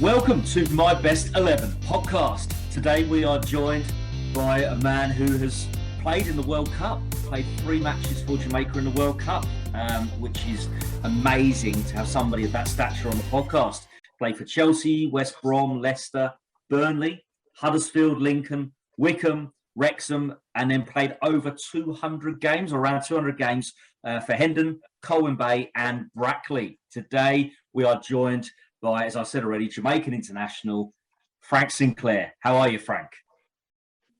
Welcome to my Best 11 podcast. Today we are joined by a man who has played in the World Cup, played 3 matches for Jamaica in the World Cup, which is amazing to have somebody of that stature on the podcast. Played for Chelsea, West Brom, Leicester, Burnley, Huddersfield, Lincoln, Wickham, Wrexham, and then played over 200 games, or around 200 games for Hendon, Colwyn Bay and Brackley. Today we are joined by, as I said already, Jamaican international, Frank Sinclair. How are you, Frank?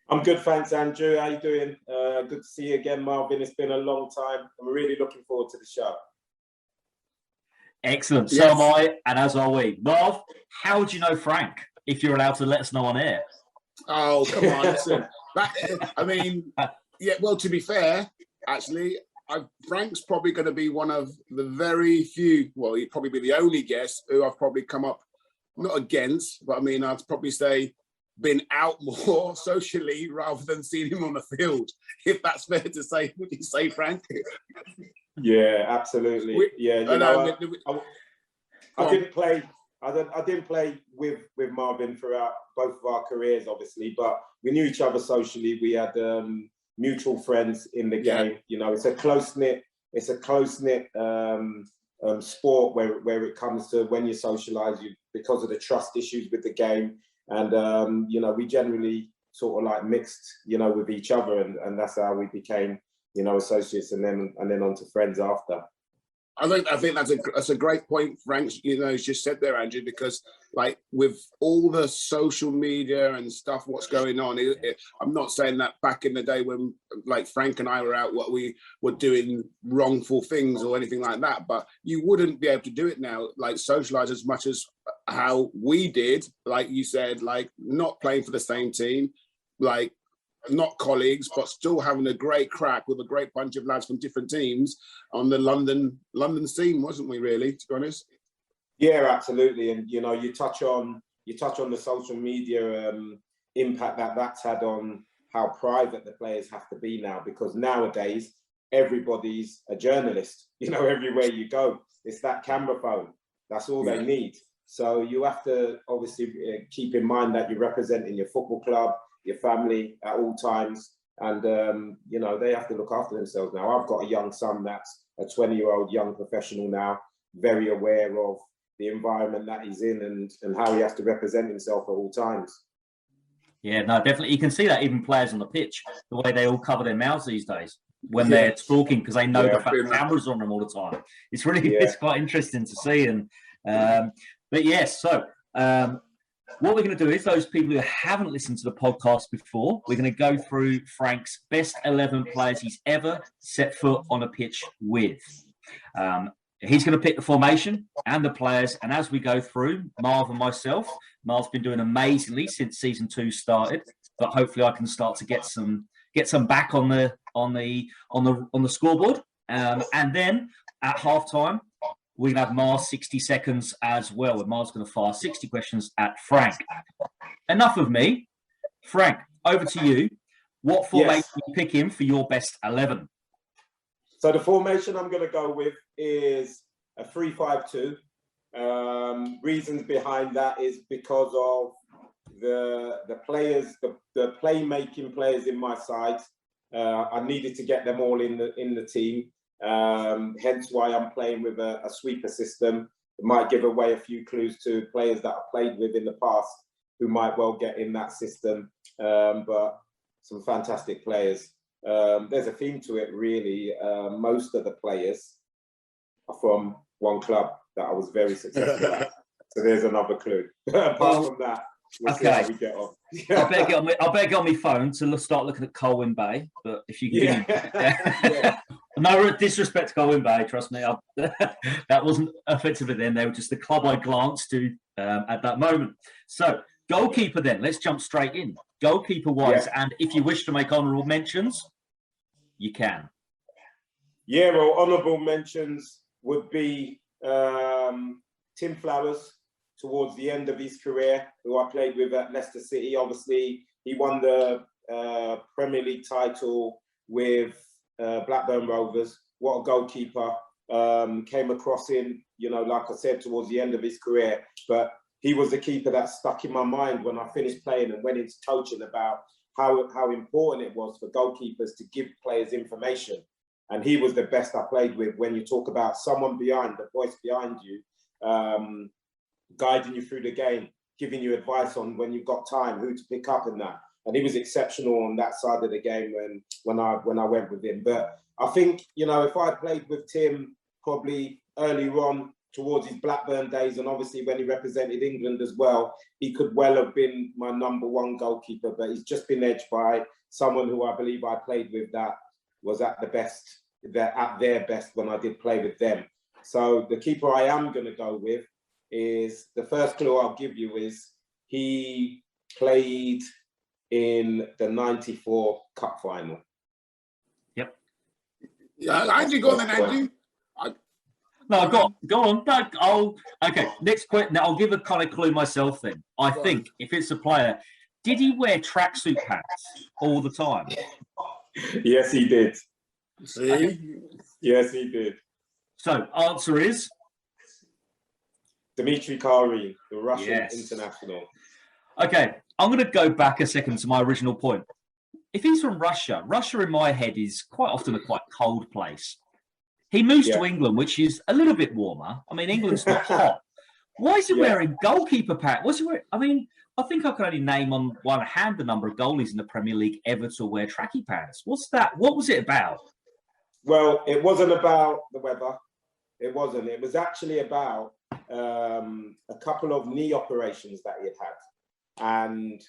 I'm good, thanks, Andrew. How you doing? Good to see you again, Marvin. It's been a long time. I'm really looking forward to the show. Excellent. So am I, and as are we. Marv, how do you know Frank, if you're allowed to let us know on air? Oh, come on, listen. Well, to be fair, actually, Frank's probably going to be one of the very few, well, he'd probably be the only guest who I've probably come up, not against, but I'd probably say been out more socially rather than seeing him on the field, if that's fair to say. Would you say, Frank? Yeah, absolutely. I didn't play. I didn't play with Marvin throughout both of our careers, obviously, but we knew each other socially. We had mutual friends in the game. You know, it's a close knit sport where it comes to when you socialise, because of the trust issues with the game, and we generally sort of like mixed, with each other, and that's how we became, associates, and then on to friends after. I think that's a great point, Frank. Just said there, Andrew, because with all the social media and stuff, what's going on? I'm not saying that back in the day when Frank and I were out, what we were doing wrongful things or anything like that. But you wouldn't be able to do it now, socialise as much as how we did. Like you said, not playing for the same team, not colleagues, but still having a great crack with a great bunch of lads from different teams on the London scene, wasn't we? Really, to be honest. Yeah, absolutely. And you touch on the social media impact that's had on how private the players have to be now, because nowadays everybody's a journalist. Everywhere you go, it's that camera phone. That's all they need. So you have to obviously keep in mind that you're representing your football club, your family at all times, and they have to look after themselves now. I've got a young son that's a 20-year-old young professional now, very aware of the environment that he's in and how he has to represent himself at all times. Yeah, no, definitely. You can see that even players on the pitch, the way they all cover their mouths these days when they're talking, because they know the fact the camera's on them all the time. It's really it's quite interesting to see. And but yes, so what we're going to do is, those people who haven't listened to the podcast before, we're going to go through Frank's best 11 players he's ever set foot on a pitch with. He's going to pick the formation and the players, and as we go through, Marv and myself, Marv's been doing amazingly since season 2 started, but hopefully I can start to get some back on the scoreboard, and then at half time we're going to have Mar's 60 seconds as well, and Mar's going to fire 60 questions at Frank. Enough of me. Frank, over to you. What formation are you picking for your best 11? So the formation I'm going to go with is a 3-5-2. Reasons behind that is because of the players, the playmaking players in my side. I needed to get them all in the team. Hence why I'm playing with a sweeper system. It might give away a few clues to players that I've played with in the past who might well get in that system, but some fantastic players. There's a theme to it, really. Most of the players are from one club that I was very successful at. So there's another clue. Apart from that, we'll see how we get on. I better get on my phone to start looking at Colwyn Bay. But if you can give me... No disrespect to Colwyn Bay, trust me. That wasn't effectively them. They were just the club I glanced to at that moment. So, goalkeeper then. Let's jump straight in. Goalkeeper-wise, and if you wish to make honourable mentions, you can. Yeah, well, honourable mentions would be Tim Flowers towards the end of his career, who I played with at Leicester City. Obviously, he won the Premier League title with Blackburn Rovers. What a goalkeeper. Came across him, like I said, towards the end of his career. But he was the keeper that stuck in my mind when I finished playing and went into coaching about how important it was for goalkeepers to give players information. And he was the best I played with. When you talk about someone behind, the voice behind you, guiding you through the game, giving you advice on when you've got time, who to pick up and that. And he was exceptional on that side of the game when I went with him. But I think, you know, if I played with Tim probably early on towards his Blackburn days, and obviously when he represented England as well, he could well have been my #1 goalkeeper, but he's just been edged by someone who I believe I played with that was at their best when I did play with them. So the keeper I am going to go with is, the first clue I'll give you is he played in the '94 Cup final. Yep. Yeah, Andrew, go on then, Andrew. No, go on. No, okay, next question. Now, I'll give a kind of clue myself then. I think if it's a player, did he wear tracksuit pants all the time? Yes, he did. See? Okay. Yes, he did. So, answer is? Dmitry Karin, the Russian international. Okay, I'm going to go back a second to my original point. If he's from Russia, Russia in my head is quite often a quite cold place. He moves to England, which is a little bit warmer. I mean, England's not hot. Why is he wearing goalkeeper pants? What's he wearing? I mean, I think I can only name on one hand the number of goalies in the Premier League ever to wear tracky pants. What's that? What was it about? Well, it wasn't about the weather. It wasn't. It was actually about a couple of knee operations that he had had. And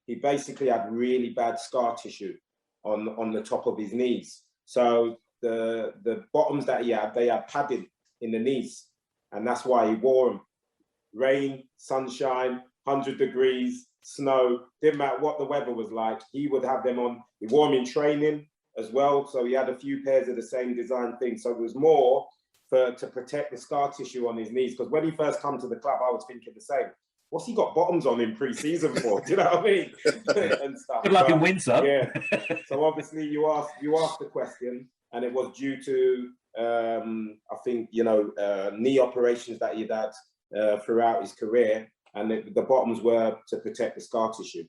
he basically had really bad scar tissue on the top of his knees. So the bottoms that he had, they had padding in the knees. And that's why he wore them. Rain, sunshine, 100 degrees, snow, didn't matter what the weather was like, he would have them on. He wore them in training as well. So he had a few pairs of the same design thing. So it was more to protect the scar tissue on his knees. Because when he first come to the club, I was thinking the same. What's he got bottoms on in pre-season for? Do you know what I mean? And stuff. Good luck in winter. Yeah. So obviously you asked the question, and it was due to I think, you know, knee operations that he'd had throughout his career, and the bottoms were to protect the scar tissue.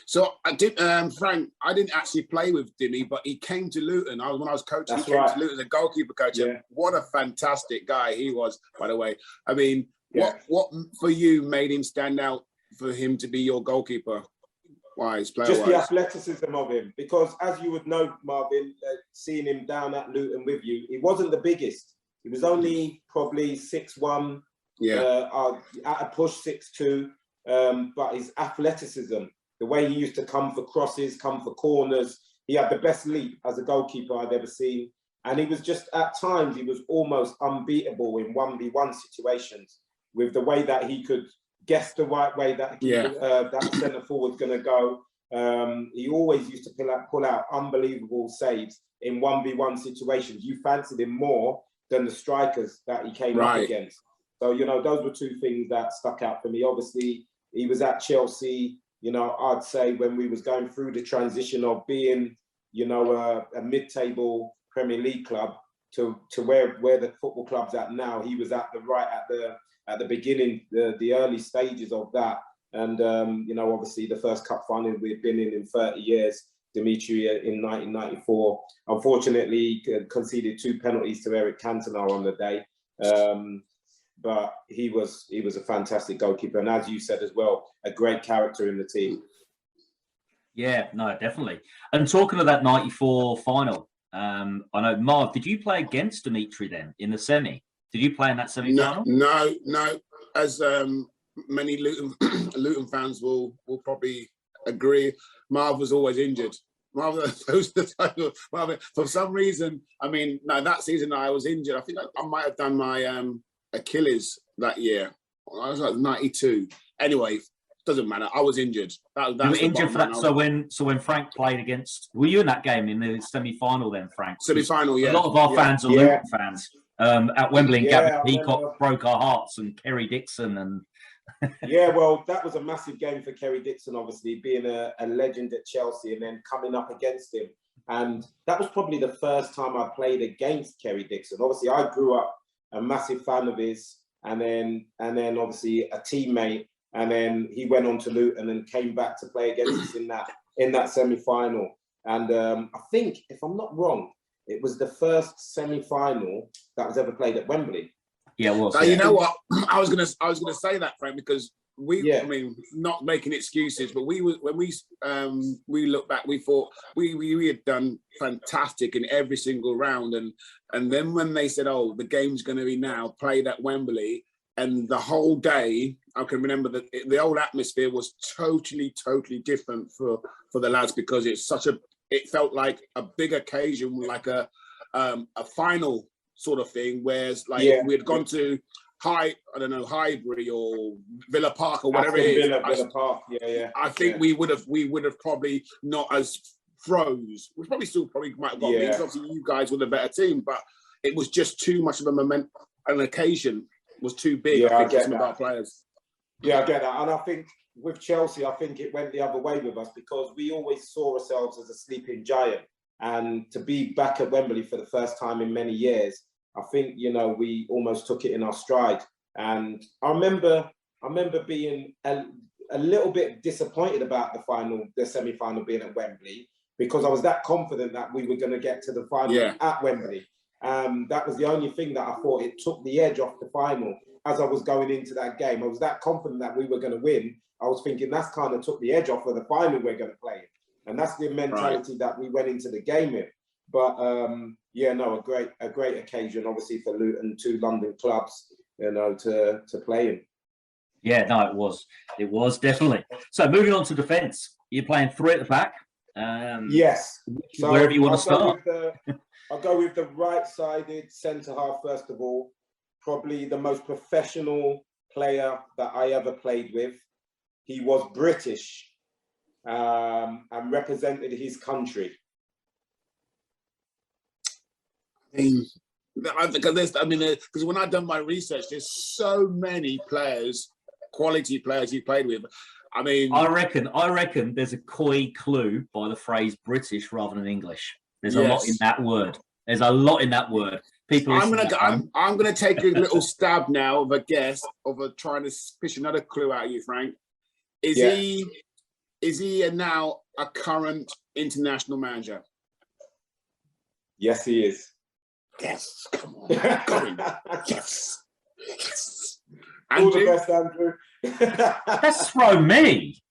So I did, Frank. I didn't actually play with Dimmy, but he came to Luton. When I was coaching, he came to Luton as a goalkeeper coach. Yeah. What a fantastic guy he was, by the way. I mean, what for you made him stand out for him to be your goalkeeper? Wise, player-wise? Just the athleticism of him, because as you would know, Marvin, seeing him down at Luton with you, he wasn't the biggest. He was only probably 6'1", at a push 6'2", but his athleticism, the way he used to come for crosses, come for corners, he had the best leap as a goalkeeper I'd ever seen. And he was just, at times, he was almost unbeatable in 1v1 situations with the way that he could guess the right way that that centre forward's going to go. He always used to pull out unbelievable saves in 1v1 situations. You fancied him more than the strikers that he came up against. So, you know, those were two things that stuck out for me. Obviously, he was at Chelsea, you know, I'd say when we was going through the transition of being, you know, a mid-table Premier League club to where the football club's at now. He was at the beginning, the early stages of that. And, you know, obviously the first cup final we've been in 30 years, Dimitri in 1994, unfortunately conceded 2 penalties to Eric Cantona on the day. But he was a fantastic goalkeeper. And as you said as well, a great character in the team. Yeah, no, definitely. And talking of that 94 final, I know, Marv, did you play against Dimitri then in the semi? Did you play in that semi-final? No. As many Luton fans will probably agree, Marv was always injured. For some reason, I mean, no, that season I was injured. I think I might have done my Achilles that year. I was like 92. Anyway, doesn't matter. I was injured. You were injured for that. So when Frank played against, were you in that game in the semi-final then, Frank? Semi-final, yeah. A lot of our fans are Luton fans. At Wembley, and Gavin Peacock broke our hearts, and Kerry Dixon and. Yeah, well, that was a massive game for Kerry Dixon, obviously being a legend at Chelsea, and then coming up against him. And that was probably the first time I played against Kerry Dixon. Obviously, I grew up a massive fan of his, and then obviously a teammate, and then he went on to Luton and came back to play against us in that semi-final. And I think, if I'm not wrong, it was the first semi-final that was ever played at Wembley. Yeah, it was. Now, you know what? I was gonna say that, Frank, because I mean, not making excuses, but when we look back, we thought we had done fantastic in every single round, and then when they said, "Oh, the game's going to be now played at Wembley," and the whole day, I can remember that the old atmosphere was totally different for the lads, because it felt like a big occasion, like a final sort of thing, whereas like if we had gone to Highbury or Villa Park or whatever it is. Villa Park, I think we would have probably not as froze. We probably might have got beat. Obviously, you guys were the better team, but it was just too much of an occasion was too big. I think, for some of our players. Yeah, I get that, and I think with Chelsea, I think it went the other way with us, because we always saw ourselves as a sleeping giant, and to be back at Wembley for the first time in many years, I think, you know, we almost took it in our stride. And I remember being a little bit disappointed about the semi-final being at Wembley, because I was that confident that we were going to get to the final at Wembley. That was the only thing that I thought it took the edge off the final. As I was going into that game, I was that confident that we were going to win. I was thinking that's kind of took the edge off of the final we're going to play. And that's the mentality that we went into the game with. But a great occasion, obviously, for Luton, 2 London clubs, you know, to play in. Yeah, no, it was definitely. So moving on to defence, you're playing 3 at the back. Yes. So wherever you want to start. I'll go with the right-sided centre half first of all. Probably the most professional player that I ever played with. He was British and represented his country. Because when I've done my research, there's so many players, quality players he played with. I mean, I reckon there's a coy clue by the phrase British rather than English. There's a lot in that word. There's a lot in that word. People, I'm gonna take a little stab now of a guess of trying to fish another clue out of you, Frank. Is he now a current international manager? Yes, he is. Yes, come on, yes. All the best, Andrew. That's thrown me.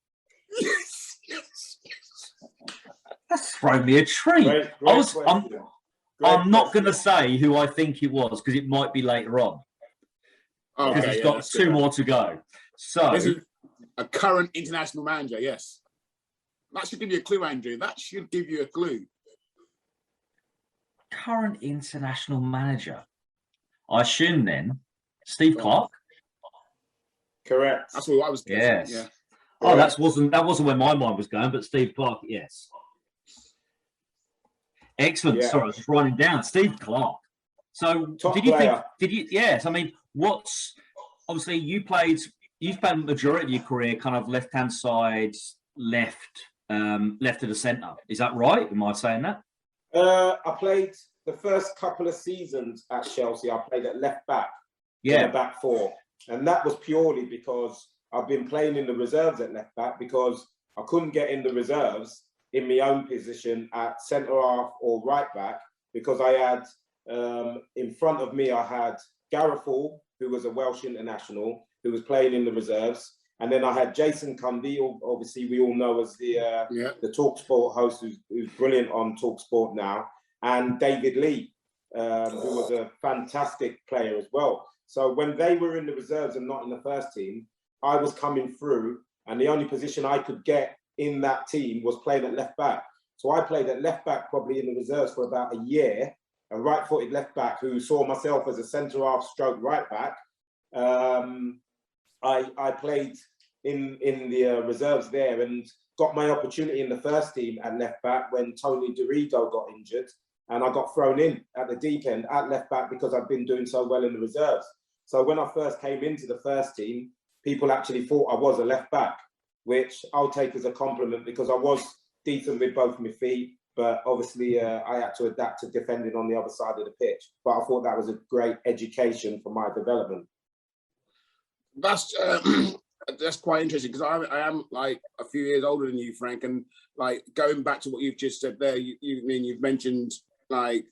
Yes. That's thrown me a treat. Great I'm not going to say who I think it was, because it might be later on. Because he's got 2 more to go. So this is a current international manager. Yes, that should give you a clue, Andrew. That should give you a clue. Current international manager. I assume then Steve Clarke. Correct. That's what I was guessing. Yes. Yeah. Oh, that wasn't where my mind was going, but Steve Clarke, yes. Excellent. Yeah. Sorry, I was just writing down Steve Clarke. So did you yes, I mean, obviously you've played the majority of your career kind of left-hand side, left of the centre. Is that right? Am I saying that? I played the first couple of seasons at Chelsea. I played at left back, in the back 4, and that was purely because I've been playing in the reserves at left back, because I couldn't get in the reserves in my own position at centre half or right back, because I had in front of me I had Gareth Hall, who was a Welsh international, who was playing in the reserves. And then I had Jason Cundy, obviously we all know as the TalkSport host, who's brilliant on TalkSport now, and David Lee, who was a fantastic player as well. So when they were in the reserves and not in the first team, I was coming through, and the only position I could get in that team was playing at left back. So I played at left back probably in the reserves for about a year, a right-footed left back who saw myself as a centre-half stroke right back. I played in the reserves there and got my opportunity in the first team at left back when Tony Dorigo got injured, and I got thrown in at the deep end at left back because I'd been doing so well in the reserves. So when I first came into the first team, people actually thought I was a left back, which I'll take as a compliment because I was decent with both my feet, but obviously I had to adapt to defending on the other side of the pitch. But I thought that was a great education for my development. that's quite interesting because I am like a few years older than you, Frank, and like going back to what you've just said there, you've mentioned like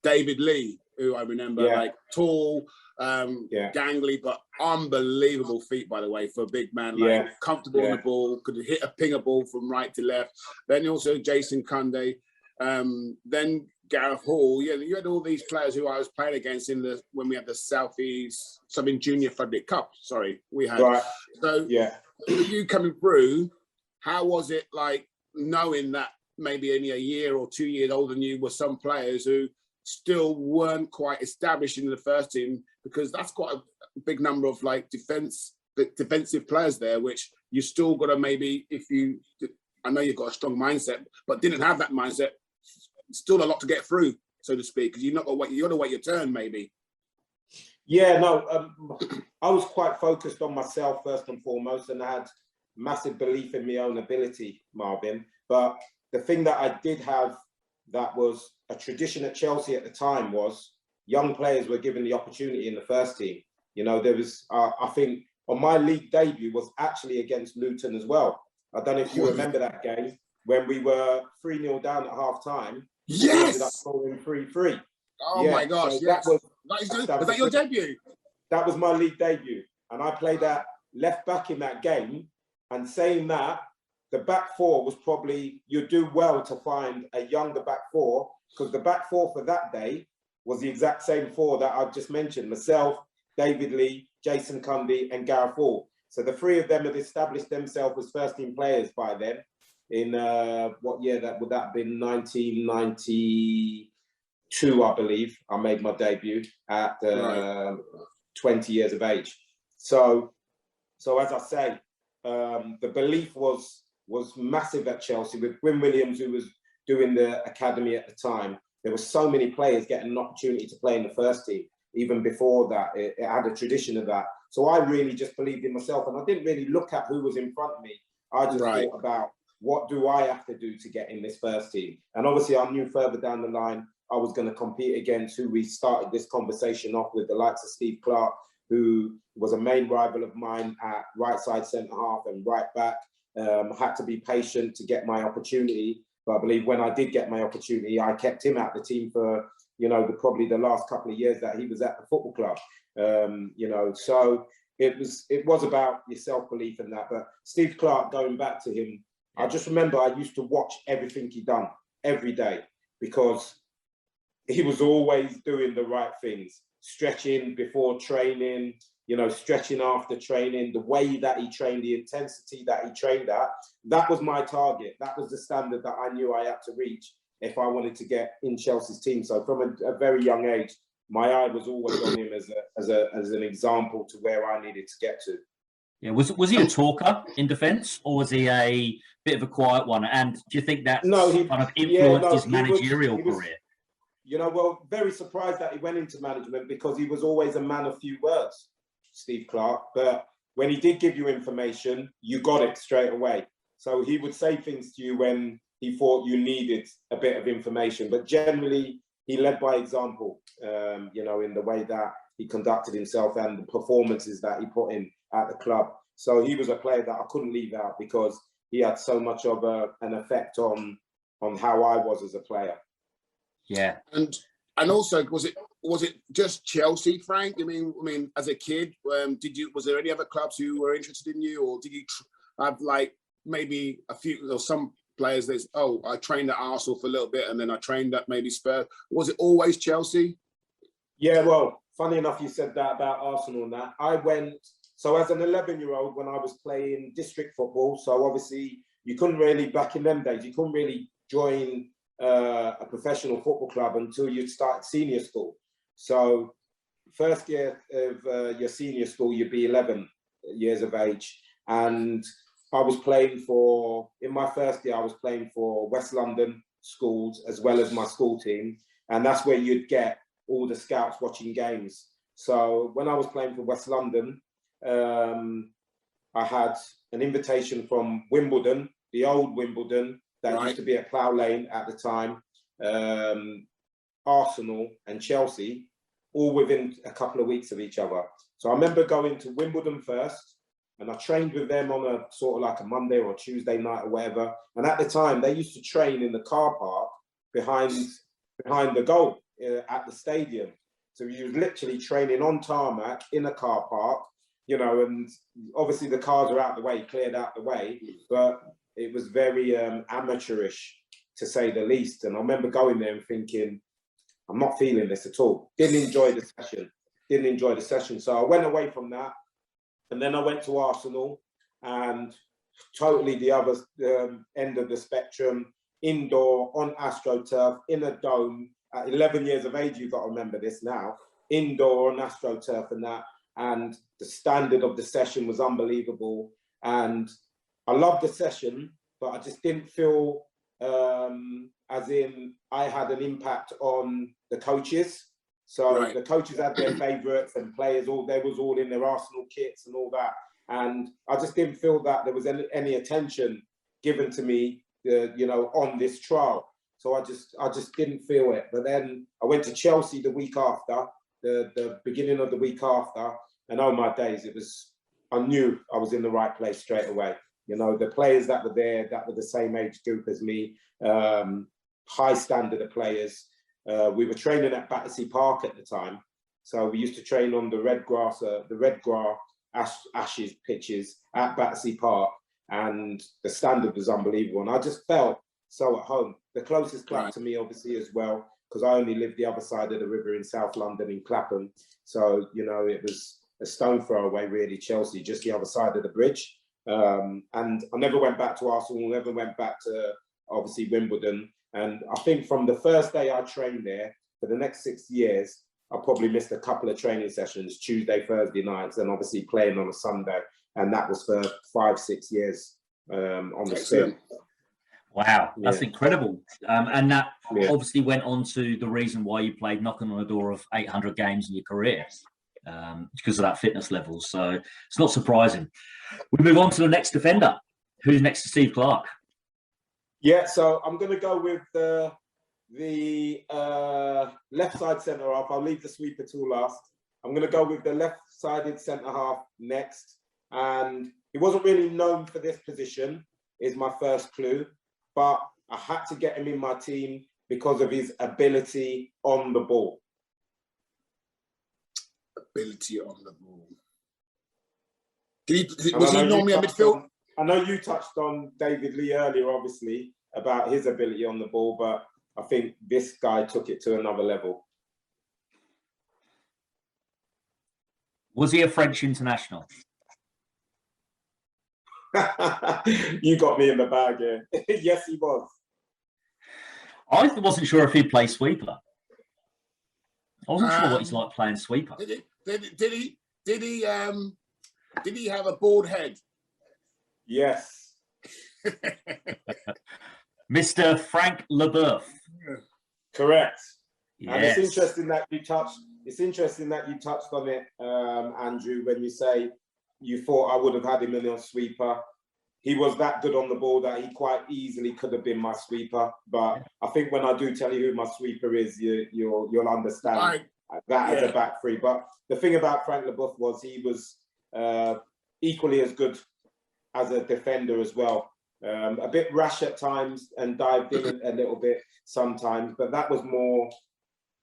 David Lee, who I remember like tall, gangly, but unbelievable feet, by the way, for a big man, like comfortable on the ball, could hit a pinger ball from right to left. Then also Jason Cundy, then Gareth Hall. Yeah, you had all these players who I was playing against when we had the Southern Junior Frederick Cup. Sorry, we had. Right. So you coming through, how was it like knowing that maybe only a year or 2 years older than you were some players who still weren't quite established in the first team, because that's quite a big number of like defensive players there, which you still got to maybe, I know you've got a strong mindset, but didn't have that mindset, still a lot to get through, so to speak, because you got to wait your turn maybe. Yeah, no, I was quite focused on myself first and foremost, and I had massive belief in my own ability, Marvin. But the thing that I did have that was a tradition at Chelsea at the time was young players were given the opportunity in the first team. You know, there was, I think, on my league debut was actually against Luton as well. I don't know if you remember that game when we were 3-0 down at half time. Yes! We ended up scoring 3-3. Oh my gosh, so yes. Was that your debut? That was my league debut. And I played at left back in that game. And saying that, the back four was probably, you'd do well to find a younger back four, because the back four for that day was the exact same four that I've just mentioned. Myself, David Lee, Jason Cundy, and Gareth Hall. So the three of them had established themselves as first team players by then. In what year would that have been? 1992, I believe. I made my debut at 20 years of age. So as I say, the belief was massive at Chelsea with Gwyn Williams, who was doing the academy at the time. There were so many players getting an opportunity to play in the first team. Even before that, it had a tradition of that. So I really just believed in myself, and I didn't really look at who was in front of me. I just thought about, what do I have to do to get in this first team? And obviously I knew further down the line, I was going to compete against who we started this conversation off with, the likes of Steve Clark, who was a main rival of mine at right side centre half and right back. Had to be patient to get my opportunity. But I believe when I did get my opportunity, I kept him at the team for, you know, probably the last couple of years that he was at the football club. You know, so it was about your self-belief in that. But Steve Clark, going back to him, I just remember I used to watch everything he done every day, because he was always doing the right things, stretching before training, you know, stretching after training, the way that he trained, the intensity that he trained at. That was my target. That was the standard that I knew I had to reach if I wanted to get in Chelsea's team. So from a very young age, my eye was always on him as an example to where I needed to get to. Yeah, was he a talker in defence, or was he a bit of a quiet one? And do you think that kind of influenced his managerial career? You know, well, very surprised that he went into management, because he was always a man of few words, Steve Clark. But when he did give you information, you got it straight away. So he would say things to you when he thought you needed a bit of information. But generally, he led by example, you know, in the way that he conducted himself and the performances that he put in at the club. So he was a player that I couldn't leave out, because he had so much of an effect on how I was as a player. Yeah, and also was it just Chelsea, Frank? I mean, as a kid, was there any other clubs who were interested in you, or did you have like maybe a few or some players that I trained at Arsenal for a little bit, and then I trained at maybe Spurs? Was it always Chelsea? Yeah, well, funny enough, you said that about Arsenal and that. I went, so as an 11-year-old, when I was playing district football, so obviously you couldn't really, back in them days, you couldn't really join a professional football club until you'd started senior school. So first year of your senior school, you'd be 11 years of age. And I was playing in my first year, I was playing for West London schools as well as my school team. And that's where you'd get all the scouts watching games. So when I was playing for West London, I had an invitation from Wimbledon, the old Wimbledon, that used to be at Plough Lane at the time, Arsenal and Chelsea, all within a couple of weeks of each other. So I remember going to Wimbledon first, and I trained with them on a sort of like a Monday or Tuesday night or whatever. And at the time, they used to train in the car park behind the goal at the stadium. So you was literally training on tarmac in a car park, you know, and obviously the cars are out the way, cleared out the way, but it was very amateurish, to say the least. And I remember going there and thinking, I'm not feeling this at all. Didn't enjoy the session. So I went away from that. And then I went to Arsenal, and totally the other end of the spectrum, indoor, on AstroTurf, in a dome. At 11 years of age, you've got to remember this now, indoor on AstroTurf and that. And the standard of the session was unbelievable. And I loved the session, but I just didn't feel as in I had an impact on the coaches. So the coaches had their favourites and players, they was all in their Arsenal kits and all that. And I just didn't feel that there was any attention given to me, you know, on this trial. So I just didn't feel it. But then I went to Chelsea the week after, the beginning of the week after, and oh my days, I knew I was in the right place straight away. You know, the players that were there, that were the same age group as me, high standard of players. We were training at Battersea Park at the time. So we used to train on the red grass ashes pitches at Battersea Park, and the standard was unbelievable. And I just felt so at home. The closest club to me, obviously, as well, because I only lived the other side of the river in South London, in Clapham. So, you know, it was a stone throw away, really, Chelsea, just the other side of the bridge. And I never went back to Arsenal, never went back to, obviously, Wimbledon. And I think from the first day I trained there, for the next 6 years, I probably missed a couple of training sessions, Tuesday, Thursday nights, and obviously playing on a Sunday. And that was for 5-6 years on the spin. Wow, that's incredible. And that obviously went on to the reason why you played knocking on the door of 800 games in your career, because of that fitness level. So it's not surprising. We move on to the next defender. Who's next to Steve Clarke? Yeah, so I'm going to go with the left side centre half. I'll leave the sweeper till last. I'm going to go with the left-sided centre half next. And he wasn't really known for this position, is my first clue. But I had to get him in my team because of his ability on the ball. Ability on the ball. Was he normally a midfield? I know you touched on David Lee earlier, obviously, about his ability on the ball, but I think this guy took it to another level. Was he a French international? You got me in the bag here. Yes, he was. I wasn't sure if he'd play sweeper. I wasn't sure what he's like playing sweeper. Did he have a bald head? Yes. Mr. Frank Leboeuf. Correct. Yes. And it's interesting that you touched on it, Andrew, when you say you thought I would have had him in on sweeper. He was that good on the ball that he quite easily could have been my sweeper. But I think when I do tell you who my sweeper is, you'll understand that as a back three. But the thing about Frank Leboeuf was he was equally as good as a defender as well. A bit rash at times and dived in a little bit sometimes, but that was more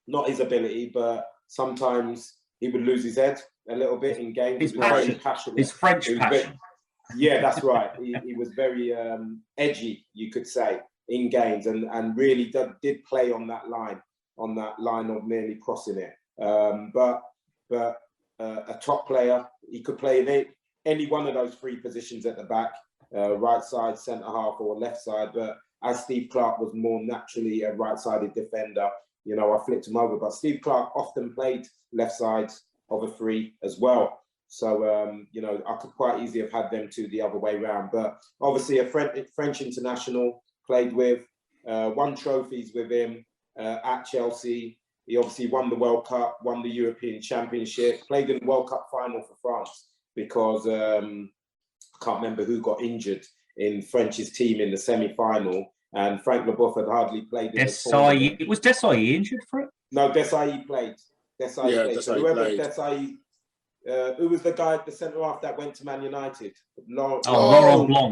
not his ability, but sometimes he would lose his head a little bit in games. His passion. His French passion. Yeah, that's right. He was very edgy, you could say, in games, and really did play on that line of nearly crossing it. But a top player, he could play in any one of those three positions at the back, right side, centre half, or left side. But as Steve Clarke was more naturally a right-sided defender, you know, I flipped him over. But Steve Clarke often played left side of a three as well. So, you know, I could quite easily have had them two the other way round. But obviously a French international, played with, won trophies with him at Chelsea. He obviously won the World Cup, won the European Championship, played in the World Cup final for France because I can't remember who got injured in French's team in the semi-final. And Frank Leboeuf had hardly played in the tournament. Was Desailly injured for it? No, Desailly played. Desailly played. So whoever Desailly who was the guy at the centre half that went to Man United? Laurent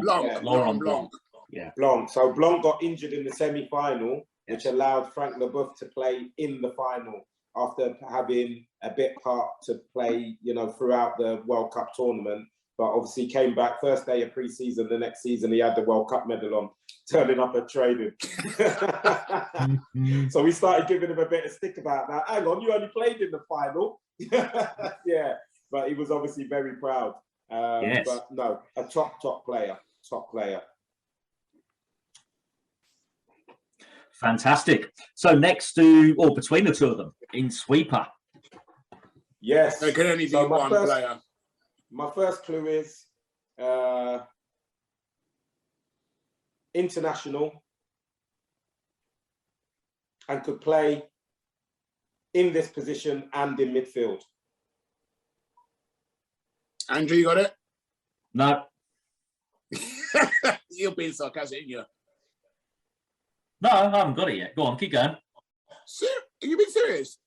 Blanc. Yeah, Laurent Blanc. Yeah. Blanc. So Blanc got injured in the semi-final, which allowed Frank Leboeuf to play in the final after having a bit part to play, you know, throughout the World Cup tournament. But obviously came back first day of pre-season. The next season he had the World Cup medal on, turning up at training. So we started giving him a bit of stick about that. Hang on, you only played in the final. Yeah, but he was obviously very proud. Yes. But no, a top player. Fantastic. So next to, or between the two of them, in sweeper. Yes. There can only be one player. My first clue is international and could play in this position and in midfield. Andrew, you got it? No. You're being sarcastic, aren't you? No, I haven't got it yet. Go on, keep going. Are you being serious?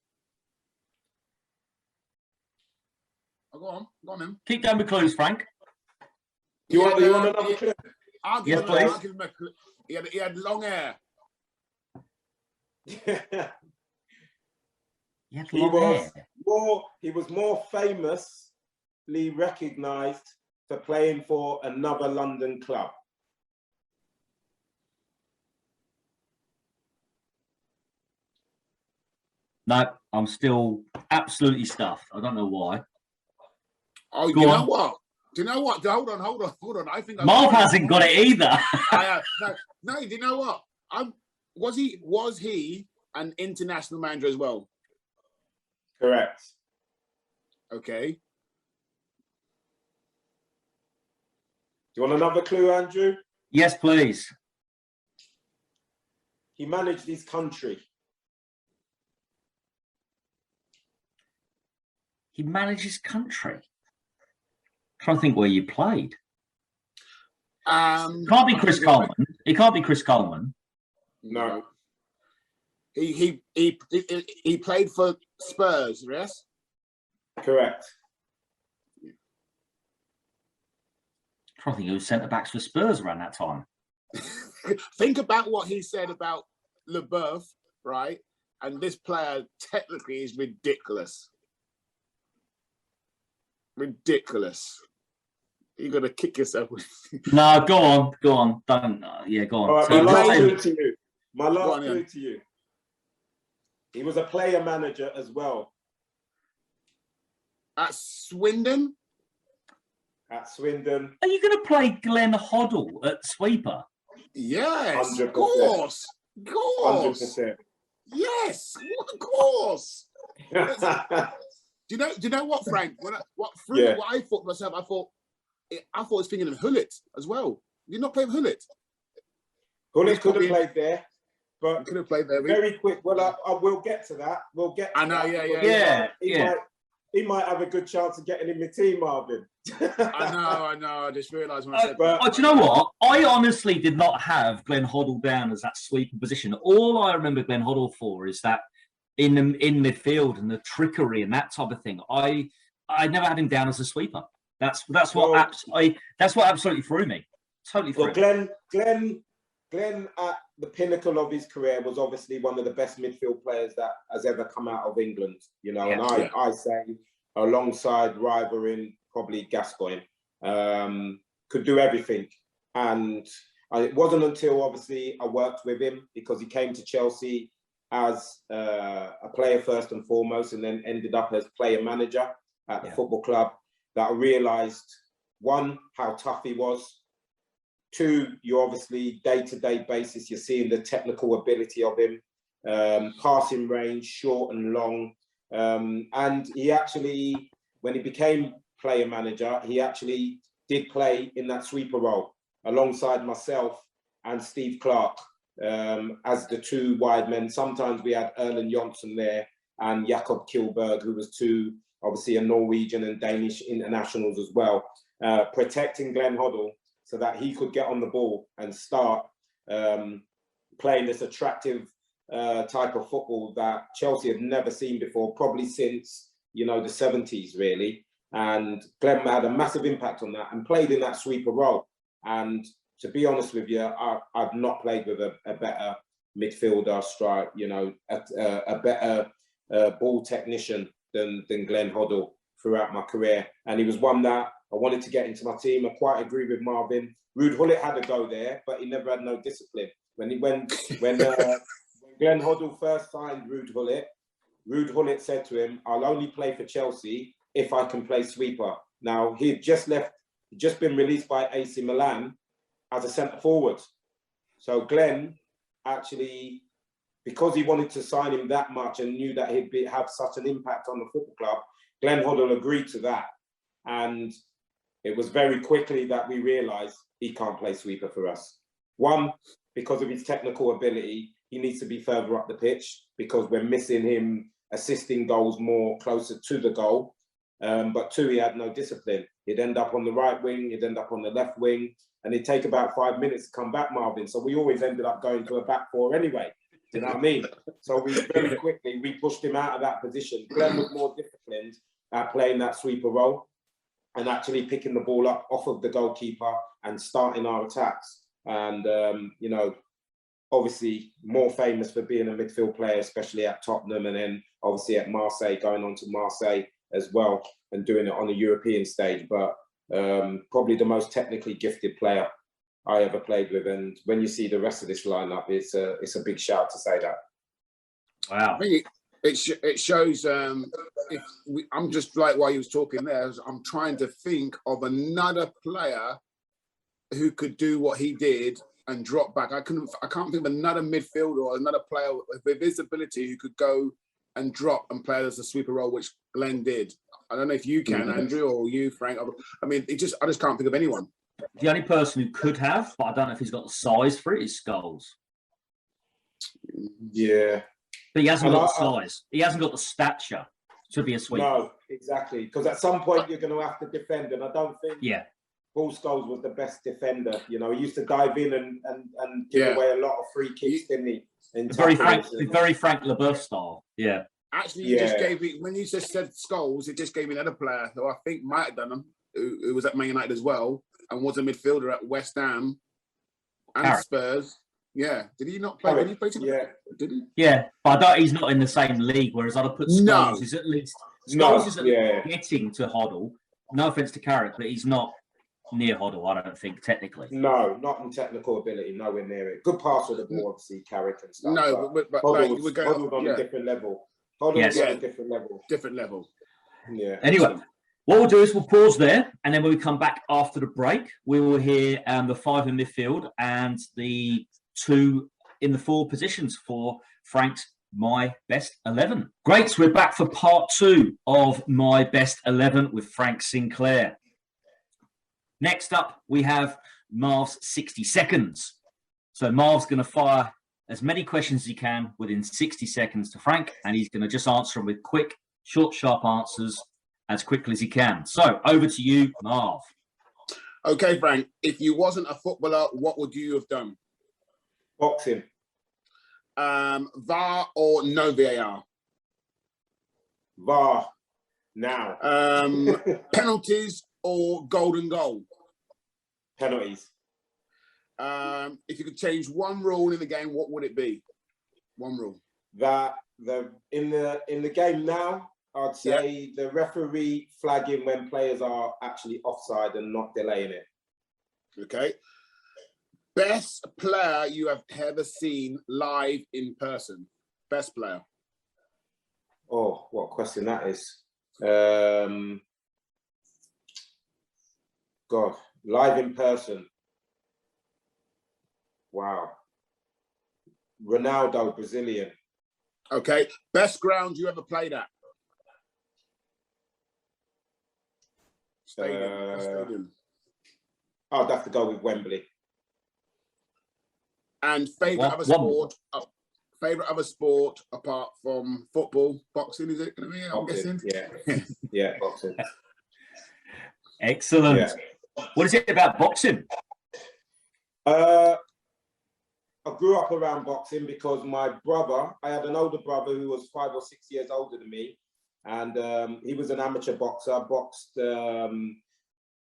Oh, go on then. Keep going with clues, Frank. You want another clue? Yes, please. I'll give him a clue. He had long hair. He was more famously recognised for playing for another London club. No, I'm still absolutely stuffed. I don't know why. Oh, you know what? Do you know what? Hold on. I think Marv hasn't got it either. No. Do you know what? Was he an international manager as well? Correct. Okay. Do you want another clue, Andrew? Yes, please. He managed his country. He manages country. I'm trying to think where you played. Can't be Chris Coleman. It can't be Chris Coleman. No. He played for Spurs, yes? Correct. I'm trying to think who was centre backs for Spurs around that time. Think about what he said about Leboeuf, right? And this player technically is ridiculous. Ridiculous. You're gonna kick yourself. No, go on. Don't. Go on. All right, So my last clue to you. My last clue Ian. to you. He was a player manager as well. At Swindon? At Swindon. Are you going to play Glenn Hoddle at sweeper? Yes, 100%. of course. 100%. Yes, of course. Do you know what, Frank? What I thought to myself, I thought I was thinking of Hullet as well. You're not playing Hullet. Hullet could have played there, but could have played there. Very quick. Well, I will get to that. We'll get. To that. He might have a good chance of getting in the team, Marvin. I know. I just realised when I said that. Do you know what? I honestly did not have Glenn Hoddle down as that sweeper position. All I remember Glenn Hoddle for is that in midfield and the trickery and that type of thing. I never had him down as a sweeper. That's what absolutely threw me. Totally threw me. Glenn at the pinnacle of his career was obviously one of the best midfield players that has ever come out of England, you know, I say alongside rivaling probably Gascoigne, could do everything. And it wasn't until obviously I worked with him because he came to Chelsea as a player first and foremost, and then ended up as player manager at the football club, that I realised, one, how tough he was. Two, you obviously day-to-day basis, you're seeing the technical ability of him, passing range, short and long. And he actually, when he became player manager, he actually did play in that sweeper role alongside myself and Steve Clark as the two wide men. Sometimes we had Erland Jonsson there and Jakob Kilberg, who was two, obviously a Norwegian and Danish internationals as well, protecting Glenn Hoddle, so that he could get on the ball and start playing this attractive type of football that Chelsea had never seen before, probably since, you know, the 70s, really. And Glenn had a massive impact on that and played in that sweeper role. And to be honest with you, I've not played with a better midfielder, strike, you know, a better ball technician than Glenn Hoddle throughout my career. And he was one that I wanted to get into my team. I quite agree with Marvin. Ruud Gullit had to go there, but he never had no discipline. When Glenn Hoddle first signed Ruud Gullit said to him, "I'll only play for Chelsea if I can play sweeper." Now, he'd just been released by AC Milan as a centre forward. So Glenn actually, because he wanted to sign him that much and knew that he'd have such an impact on the football club, Glenn Hoddle agreed to that. And it was very quickly that we realised he can't play sweeper for us. One, because of his technical ability, he needs to be further up the pitch because we're missing him assisting goals more closer to the goal. But two, he had no discipline. He'd end up on the right wing, he'd end up on the left wing, and it'd take about 5 minutes to come back, Marvin. So we always ended up going to a back four anyway. Do you know what I mean? So we very quickly, we pushed him out of that position. Glenn was more disciplined at playing that sweeper role and actually picking the ball up off of the goalkeeper and starting our attacks. And, you know, obviously more famous for being a midfield player, especially at Tottenham, and then obviously at Marseille, going on to Marseille as well and doing it on a European stage. But probably the most technically gifted player I ever played with. And when you see the rest of this lineup, it's a big shout to say that. Wow. I think it shows. I'm just like while you was talking there, I'm trying to think of another player who could do what he did and drop back. I can't think of another midfielder or another player with his ability who could go and drop and play as a sweeper role, which Glenn did. I don't know if you can, Andrew, or you, Frank. I mean, I just can't think of anyone. The only person who could have, but I don't know if he's got the size for it, is Scholes. Yeah. But he hasn't got the size. He hasn't got the stature to be a sweeper. No, exactly. Because at some point you're going to have to defend, and I don't think Paul Scholes was the best defender. You know, he used to dive in and give away a lot of free kicks, didn't he? Very Frank LeBeuf style. Yeah. Actually, you just gave me, when you just said Scholes, it just gave me another player who I think might have done them, who was at Man United as well, and was a midfielder at West Ham and Spurs. Yeah. Did he not play? Did he play together? Yeah. Did he? Yeah. But he's not in the same league, whereas I'd have put Scholes is at least getting to Hoddle. No offense to Carrick, but he's not near Hoddle, I don't think, technically. No, not in technical ability, nowhere near it. Good pass with the ball, obviously, Carrick and stuff. No, but Hoddle was on a different level. Hoddle was on a different level. Different level. Yeah. Anyway, what we'll do is we'll pause there, and then when we come back after the break, we will hear the 5 in midfield and the 2 in the forward positions for Frank's My Best 11. Great, so we're back for part 2 of My Best 11 with Frank Sinclair. Next up, we have Marv's 60 seconds. So Marv's going to fire as many questions as he can within 60 seconds to Frank, and he's going to just answer them with quick, short, sharp answers as quickly as he can. So over to you, Marv. Okay, Frank, if you wasn't a footballer, what would you have done? Boxing. VAR or no VAR? VAR. Now. Penalties or golden goal? Penalties. If you could change one rule in the game, what would it be? One rule. That in the game now, I'd say the referee flagging when players are actually offside and not delaying it. Okay. Best player you have ever seen live in person? Best player. Oh, what a question that is. God, live in person. Wow. Ronaldo, Brazilian. Okay. Best ground you ever played at? Stadium. I'd have to go with Wembley. And favourite other sport? Favourite other sport apart from football? Boxing, is it going to be? I'm guessing. Yeah. Yeah, boxing. Excellent. Yeah. What is it about boxing? I grew up around boxing because my brother, I had an older brother who was 5 or 6 years older than me. and he was an amateur boxer. Boxed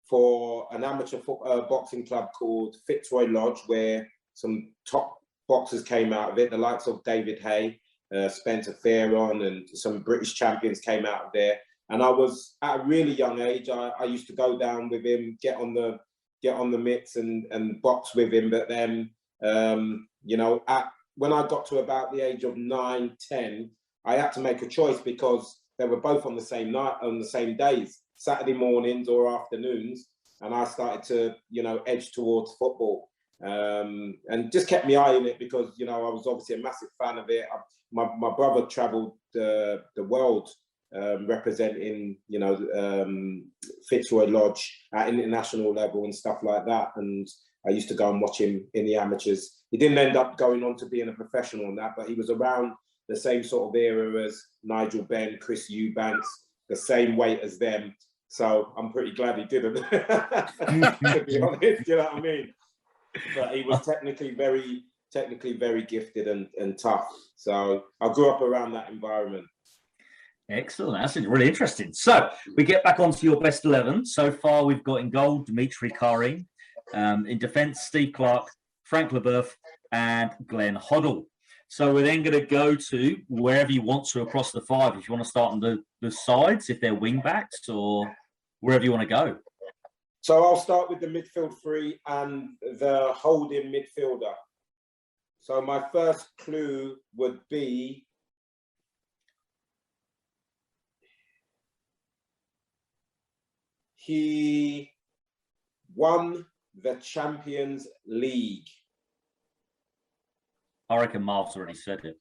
for an amateur boxing club called Fitzroy Lodge, where some top boxers came out of it, the likes of David Hay, Spencer Fairron, and some British champions came out of there. And I was at a really young age. I used to go down with him, get on the mitts and box with him. But then, you know, when I got to about the age of 9, 10, I had to make a choice because they were both on the same night, on the same days, Saturday mornings or afternoons. And I started to, you know, edge towards football, and just kept my eye on it because, you know, I was obviously a massive fan of it. My brother travelled the world representing, you know, Fitzroy Lodge at international level and stuff like that. And I used to go and watch him in the amateurs. He didn't end up going on to being a professional in that, but he was around the same sort of era as Nigel Benn, Chris Eubanks, the same weight as them. So I'm pretty glad he didn't, to be honest, you know what I mean? But he was technically very gifted and tough. So I grew up around that environment. Excellent. That's really interesting. So we get back onto your best 11. So far, we've got in goal, Dimitri Karim. In defence, Steve Clark, Frank Leboeuf, and Glenn Hoddle. So we're then going to go to wherever you want to across the five. If you want to start on the sides, if they're wing backs, or wherever you want to go. So I'll start with the midfield three and the holding midfielder. So my first clue would be he won the Champions League. I reckon Marv's already said it.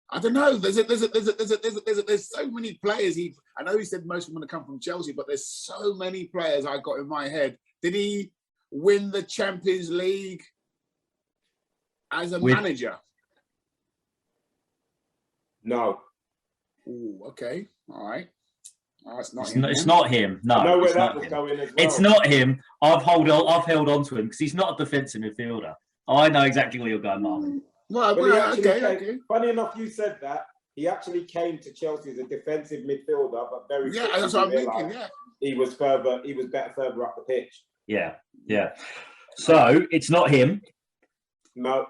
I don't know. There's so many players. I know he said most of them want to come from Chelsea, but there's so many players I got in my head. Did he win the Champions League as a manager? No. Ooh, okay. All right. Oh, it's not him. No, I know where it's that not was him. going as well. It's not him. I've held on to him because he's not a defensive midfielder. I know exactly where you're going, Marvin. Well, okay. Funny enough, you said that. He actually came to Chelsea as a defensive midfielder, but very quickly that's what I'm thinking. Yeah, he was better further up the pitch. Yeah. So it's not him. No.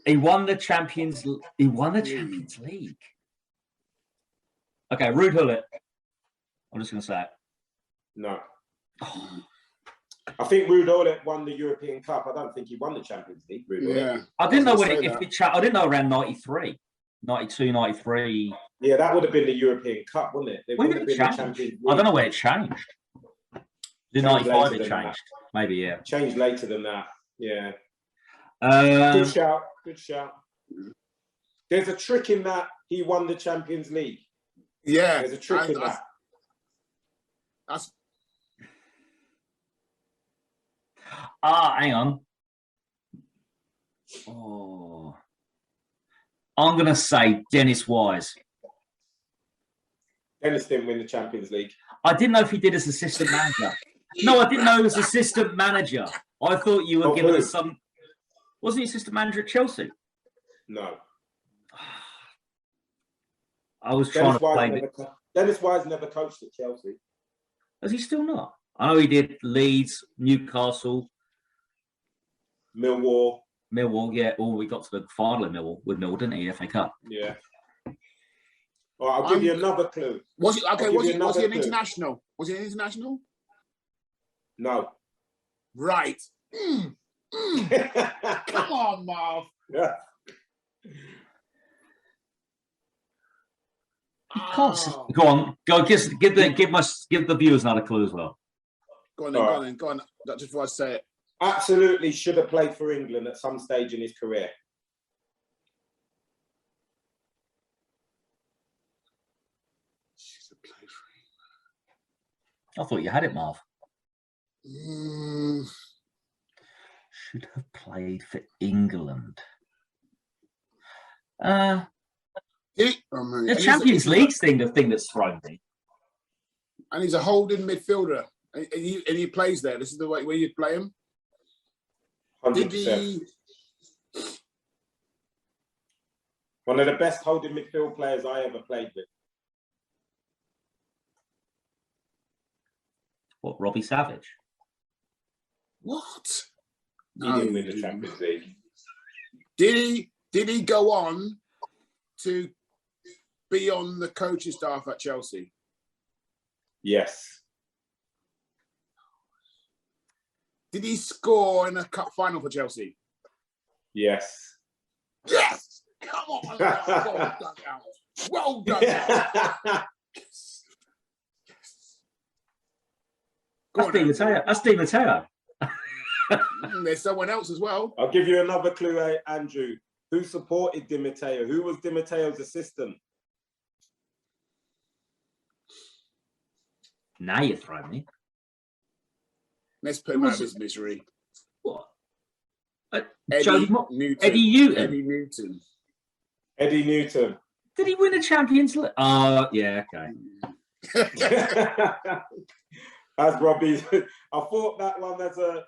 He won the Champions League. Okay, Ruud Gullit. I'm just going to say it. No. I think Ruud Gullit won the European Cup. I don't think he won the Champions League. I didn't know I didn't know around 93, 92, 93. Yeah, that would have been the European Cup, wouldn't it? When did it change? I don't know where it changed. The 95 it changed. Maybe, yeah. Changed later than that. Yeah. Good shout. There's a trick in that he won the Champions League. Yeah. There's a trick in that. Hang on. Oh, I'm going to say Dennis Wise. Dennis didn't win the Champions League. I didn't know if he did as assistant manager. No, I didn't know he was assistant manager. I thought you were giving us some. Wasn't he assistant manager at Chelsea? No. I was trying to play. Dennis Wise never coached at Chelsea. Is he still not? I know he did Leeds, Newcastle, Millwall, yeah. Oh, we got to the final in Millwall, didn't he? FA Cup. Yeah. All right, I'll give you another clue. Was he an international? Was he an international? No. Right. Come on, Marv. Yeah. Go on. Go. Give the viewers another clue as well. Go on. That's just what I say it. Absolutely should have played for England at some stage in his career. I thought you had it, Marv. Should have played for England. The Champions League thing, the thing that's thrown me. And he's a holding midfielder. And he plays there. This is the way where you play him. 100%. One of the best holding midfield players I ever played with. What, Robbie Savage? What? He didn't win the Champions League. Did he go on to be on the coaching staff at Chelsea? Yes. Did he score in a cup final for Chelsea? Yes. Yes! Come on! Well done, Al. Well done, Al. That's Di Matteo. There's someone else as well. I'll give you another clue, Andrew. Who supported Di Matteo? Who was Di Matteo's assistant? Now you're throwing me. Let's put him out of his misery. What? Eddie Newton. Eddie Newton. Eddie Newton. Eddie Newton. Did he win a Champions League? Oh, yeah, okay. As Robbie, I thought that one as a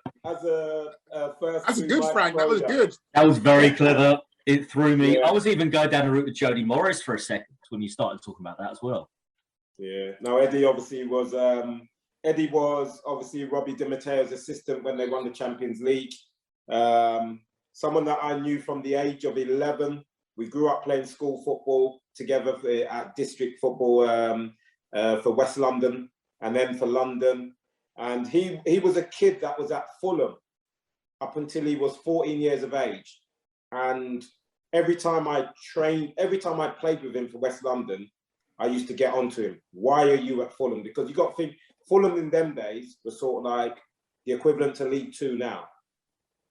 first. That's good, Frank. That was good. That was very clever. It threw me. Yeah. I was even going down the route with Jody Morris for a second when you started talking about that as well. Yeah. No, Eddie obviously was. Eddie was obviously Robbie Di Matteo's assistant when they won the Champions League. Someone that I knew from the age of 11. We grew up playing school football together at district football for West London and then for London. And he was a kid that was at Fulham up until he was 14 years of age. And every time I played with him for West London, I used to get onto him. Why are you at Fulham? Because you got to think, Fulham in them days was sort of like the equivalent to League Two now.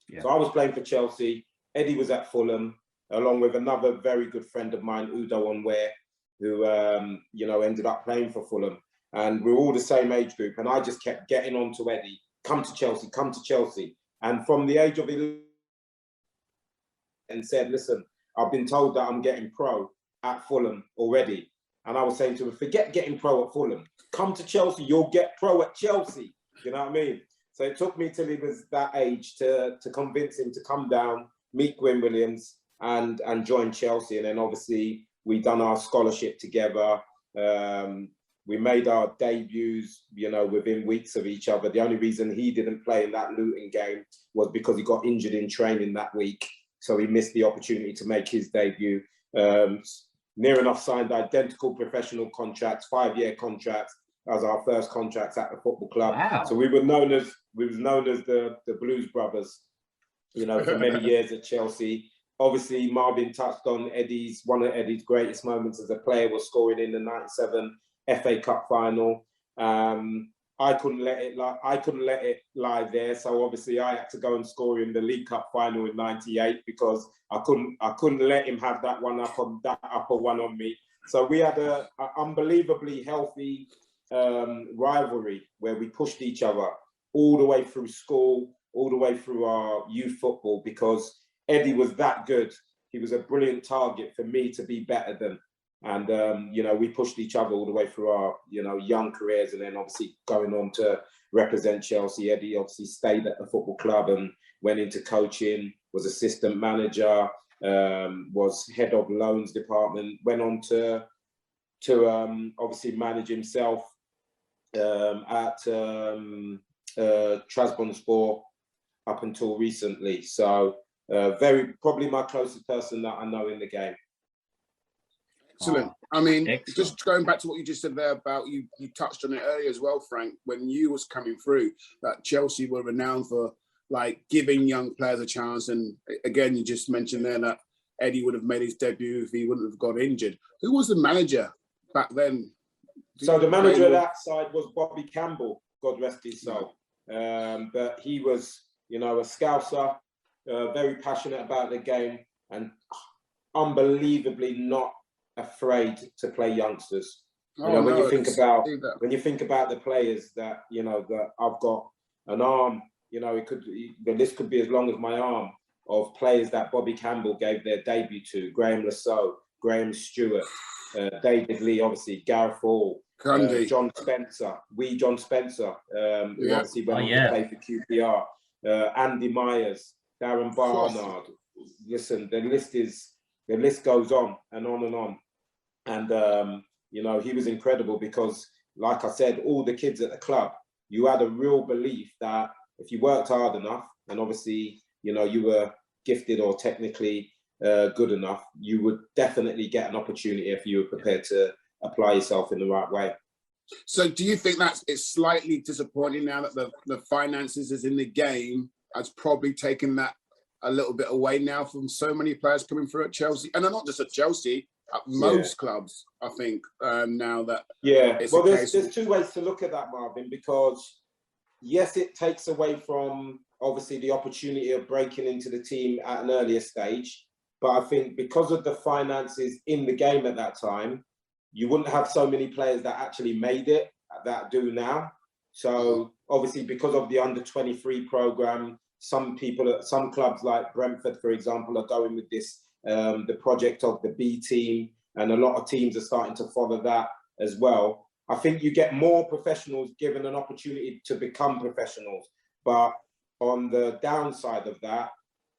Yeah. So I was playing for Chelsea. Eddie was at Fulham, along with another very good friend of mine, Udo Onware, who ended up playing for Fulham. And we were all the same age group. And I just kept getting on to Eddie, come to Chelsea, come to Chelsea. And from the age of 11, and said, listen, I've been told that I'm getting pro at Fulham already. And I was saying to him, forget getting pro at Fulham. Come to Chelsea, you'll get pro at Chelsea. You know what I mean? So it took me till he was that age to convince him to come down, meet Gwen Williams and join Chelsea. And then obviously we done our scholarship together. We made our debuts, within weeks of each other. The only reason he didn't play in that Luton game was because he got injured in training that week. So he missed the opportunity to make his debut. Near enough signed identical professional contracts, 5-year contracts as our first contracts at the football club. Wow. So we were known as the Blues Brothers, for many years at Chelsea. Obviously, Marvin touched on one of Eddie's greatest moments as a player was scoring in the '97 FA Cup final. I couldn't let it lie there. So obviously I had to go and score in the League Cup final in '98 because I couldn't let him have that upper one on me. So we had an unbelievably healthy rivalry where we pushed each other all the way through school, all the way through our youth football, because Eddie was that good. He was a brilliant target for me to be better than. And, we pushed each other all the way through our, young careers. And then obviously going on to represent Chelsea. Eddie obviously stayed at the football club and went into coaching, was assistant manager, was head of loans department, went on to obviously manage himself at Trabzonspor up until recently. So probably my closest person that I know in the game. Excellent. I mean, Excellent. Just going back to what you just said there about you touched on it earlier as well, Frank, when you was coming through, that Chelsea were renowned for like giving young players a chance. And again, you just mentioned there that Eddie would have made his debut if he wouldn't have got injured. Who was the manager back then? So the manager of that side was Bobby Campbell, God rest his soul. But he was, a Scouser, very passionate about the game and unbelievably not afraid to play youngsters. When you think about the players that that I've got an arm, the list could be as long as my arm of players that Bobby Campbell gave their debut to: Graham Lasso, Graham Stewart, David Lee, obviously Gareth Hall, John Spencer, John Spencer, who obviously went on to play for QPR, Andy Myers, Darren Barnard. Listen, the list is the list goes on and on and on. And, you know, he was incredible because, like I said, all the kids at the club, you had a real belief that if you worked hard enough, and obviously, you know, you were gifted or technically good enough, you would definitely get an opportunity if you were prepared to apply yourself in the right way. So do you think that it's slightly disappointing now that the finances is in the game has probably taken that a little bit away now from so many players coming through at Chelsea? And not just at Chelsea, at most clubs, I think, now that... Yeah, well, there's two ways to look at that, Marvin, because yes, it takes away from, obviously, the opportunity of breaking into the team at an earlier stage. But I think because of the finances in the game at that time, you wouldn't have so many players that actually made it that do now. So obviously, because of the under-23 program, some clubs like Brentford, for example, are going with this, the project of the B team, and a lot of teams are starting to follow that as well. I think you get more professionals given an opportunity to become professionals. But on the downside of that,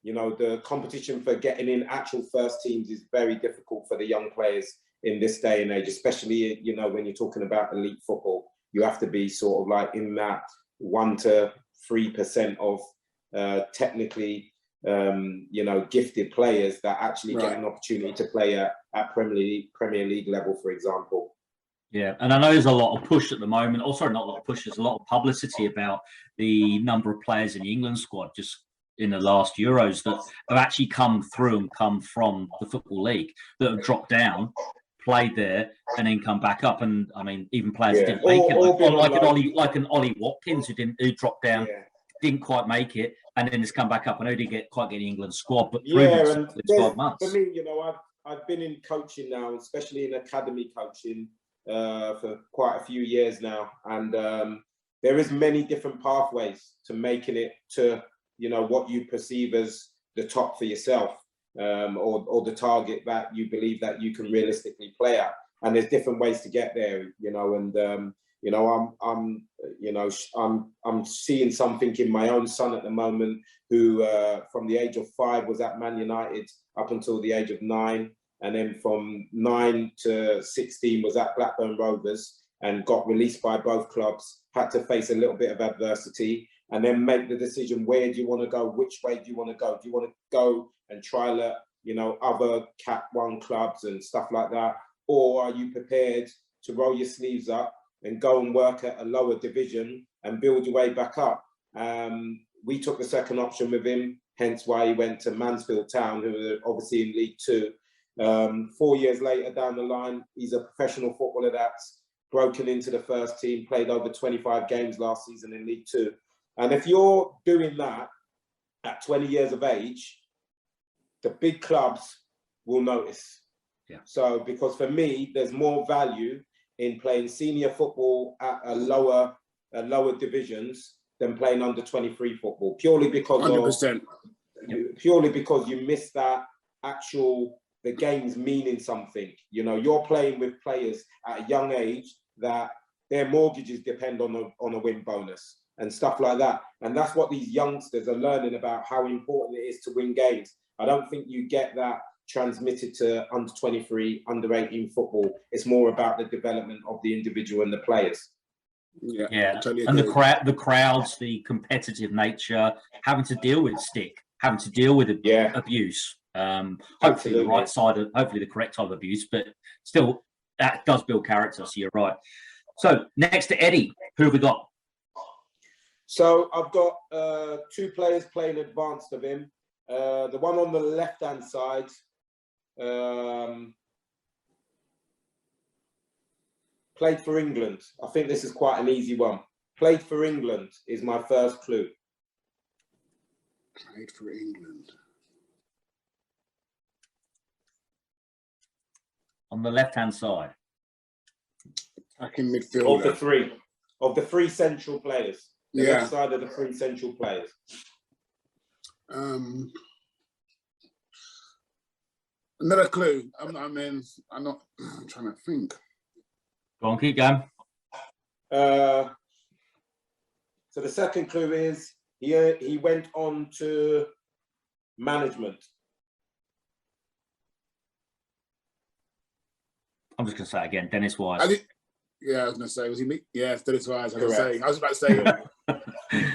you know, the competition for getting in actual first teams is very difficult for the young players in this day and age, especially, you know, when you're talking about elite football. You have to be sort of like in that 1 to 3% of technically, you know, gifted players that actually get an opportunity to play at Premier League level, for example. Yeah, and I know there's a lot of push at the moment. Also, not a lot of push, there's a lot of publicity about the number of players in the England squad just in the last Euros that have actually come through and come from the Football League, that have dropped down, played there, and then come back up. And I mean, even players who didn't make it, like an Ollie Watkins who dropped down, didn't quite make it, and then has come back up. I know he didn't quite get the England squad, but and 12 months. For me, you know, I've been in coaching now, especially in academy coaching, for quite a few years now, and there is many different pathways to making it to, you know, what you perceive as the top for yourself, or the target that you believe that you can realistically play at. And there's different ways to get there, you know. And you know, I'm seeing something in my own son at the moment, who from the age of 5 was at Man United up until the age of 9, and then from 9 to 16 was at Blackburn Rovers, and got released by both clubs. Had to face a little bit of adversity, and then make the decision, where do you want to go? Which way do you want to go? Do you want to go and trial at, you know, other Cat 1 clubs and stuff like that? Or are you prepared to roll your sleeves up and go and work at a lower division and build your way back up? We took the second option with him, hence why he went to Mansfield Town, who are obviously in League 2. 4 years later down the line, he's a professional footballer that's broken into the first team, played over 25 games last season in League 2. And if you're doing that at 20 years of age, the big clubs will notice. Yeah. So, because for me, there's more value in playing senior football at a lower divisions than playing under 23 football, purely because 100%. Purely because you miss that actual, the game's meaning something. You know, you're playing with players at a young age that their mortgages depend on a win bonus and stuff like that. And that's what these youngsters are learning about, how important it is to win games. I don't think you get that transmitted to under 23, under 18 football. It's more about the development of the individual and the players. Yeah. Totally. And the crowds, the competitive nature, having to deal with stick, having to deal with abuse. Hopefully the right side of, hopefully the correct type of abuse, but still that does build character. So you're right. So next to Eddie, who have we got? So I've got 2 players playing advanced of him. The one on the left-hand side, played for England. I think this is quite an easy one. Played for England is my first clue. Played for England. On the left-hand side. Attacking midfielder. Of the three central players. The left side of the 3 central players. Another clue. I'm trying to think. Go on, keep going. So the second clue is he went on to management. I'm just going to say it again, Dennis Wise. Yeah, I was going to say, was he me? Yeah, it's Dennis Wise. I Correct. was about to say.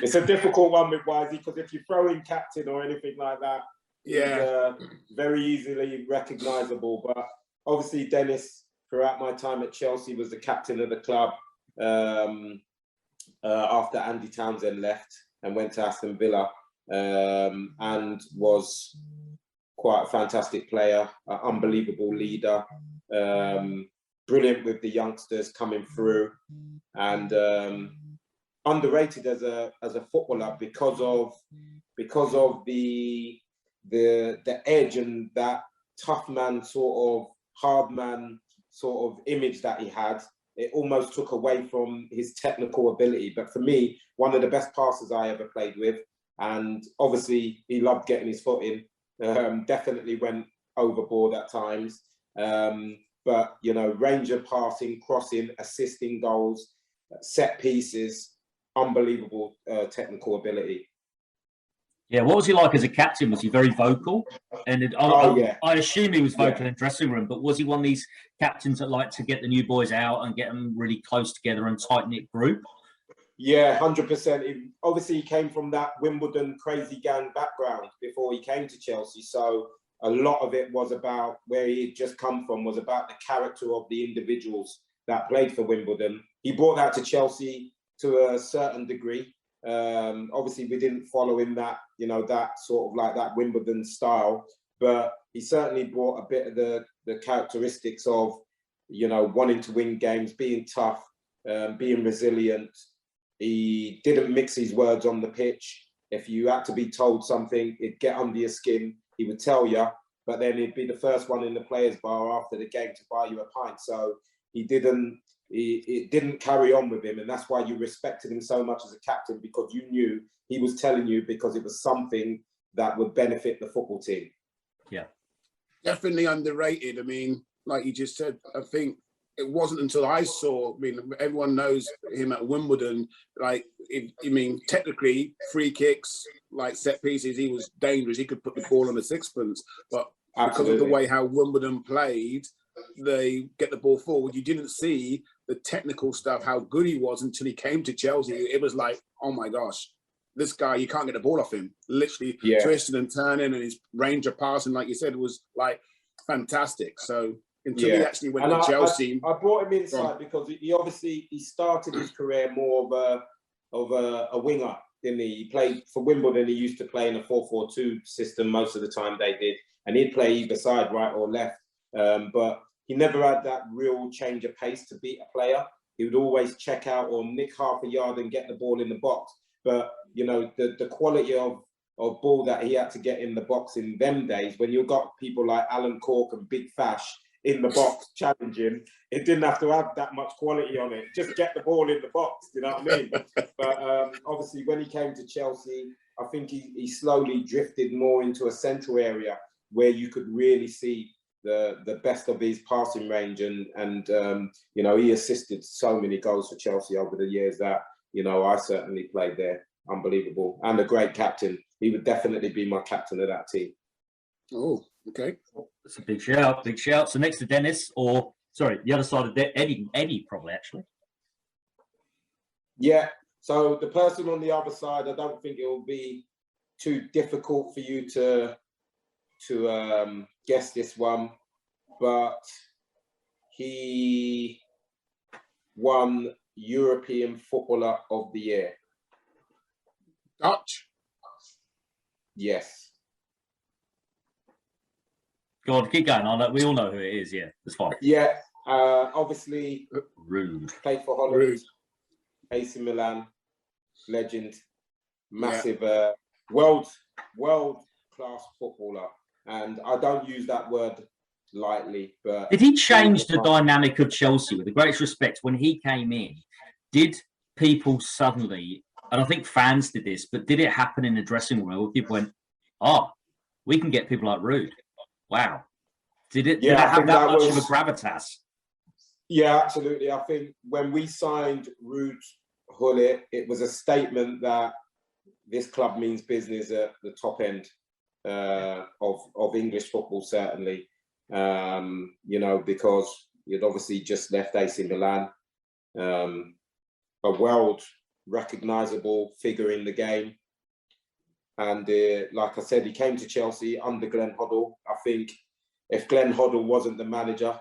It's a difficult one with Wisey because if you throw in captain or anything like that, yeah, he's very easily recognisable. But obviously, Dennis, throughout my time at Chelsea, was the captain of the club after Andy Townsend left and went to Aston Villa, and was quite a fantastic player, an unbelievable leader, brilliant with the youngsters coming through, and underrated as a footballer because of the edge and that tough man sort of hard man sort of image that he had. It almost took away from his technical ability. But for me, one of the best passers I ever played with, and obviously he loved getting his foot in. Definitely went overboard at times. But, you know, range of passing, crossing, assisting goals, set pieces, unbelievable technical ability. Yeah, what was he like as a captain? Was he very vocal? And I assume he was vocal in dressing room, but was he one of these captains that like to get the new boys out and get them really close together and tight-knit group? Yeah, 100%. Obviously, he came from that Wimbledon crazy gang background before he came to Chelsea. So a lot of it was about where he had just come from, was about the character of the individuals that played for Wimbledon. He brought that to Chelsea to a certain degree. Obviously, we didn't follow in that, you know, that sort of like that Wimbledon style, but he certainly brought a bit of the characteristics of, you know, wanting to win games, being tough, being resilient. He didn't mix his words on the pitch. If you had to be told something, it'd get under your skin. He would tell you, but then he'd be the first one in the players' bar after the game to buy you a pint. So it didn't carry on with him, and that's why you respected him so much as a captain, because you knew he was telling you because it was something that would benefit the football team. Yeah, definitely underrated. I mean, like you just said, I think it wasn't until I saw. I mean, everyone knows him at Wimbledon. Like, technically, free kicks, like set pieces, he was dangerous. He could put the ball on a sixpence, but because of the way how Wimbledon played, they get the ball forward. You didn't see the technical stuff, how good he was, until he came to Chelsea. It was like, oh my gosh, this guy, you can't get the ball off him. Literally twisting and turning, and his range of passing, like you said, was like fantastic. So until he actually went to Chelsea, I brought him inside because he started his career more of a winger, didn't he? He played for Wimbledon. He used to play in a 4-4-2 system most of the time they did, and he'd play either side, right or left. But he never had that real change of pace to beat a player. He would always check out or nick half a yard and get the ball in the box. But, you know, the quality of ball that he had to get in the box in them days, when you got people like Alan Cork and Big Fash in the box challenging, it didn't have to have that much quality on it. Just get the ball in the box, you know what I mean? But obviously, when he came to Chelsea, I think he slowly drifted more into a central area where you could really see the best of his passing range, and you know, he assisted so many goals for Chelsea over the years that, you know, I certainly played there. Unbelievable, and a great captain. He would definitely be my captain of that team. Oh, okay, that's a big shout, big shout. So next to Dennis, or sorry, the other side of Eddie probably actually. Yeah. So the person on the other side, I don't think it will be too difficult for you to guess this one, but he won European Footballer of the Year. Dutch? Yes. Go on, keep going on. We all know who it is. Yeah, it's fine. Yeah, obviously. Rude. Played for Holland, AC Milan, legend, massive, world class footballer. And I don't use that word lightly, but did he change the dynamic of Chelsea? With the greatest respect, when he came in, did people suddenly, and I think fans did this, but did it happen in the dressing room where people went, "Oh, we can get people like Rude"? Wow. Did it have that much of a gravitas? Yeah, absolutely. I think when we signed Ruud Gullit, it was a statement that this club means business at the top end of English football, certainly. You know, because He had obviously just left AC Milan. A world recognisable figure in the game. And like I said, he came to Chelsea under Glenn Hoddle. I think if Glenn Hoddle wasn't the manager,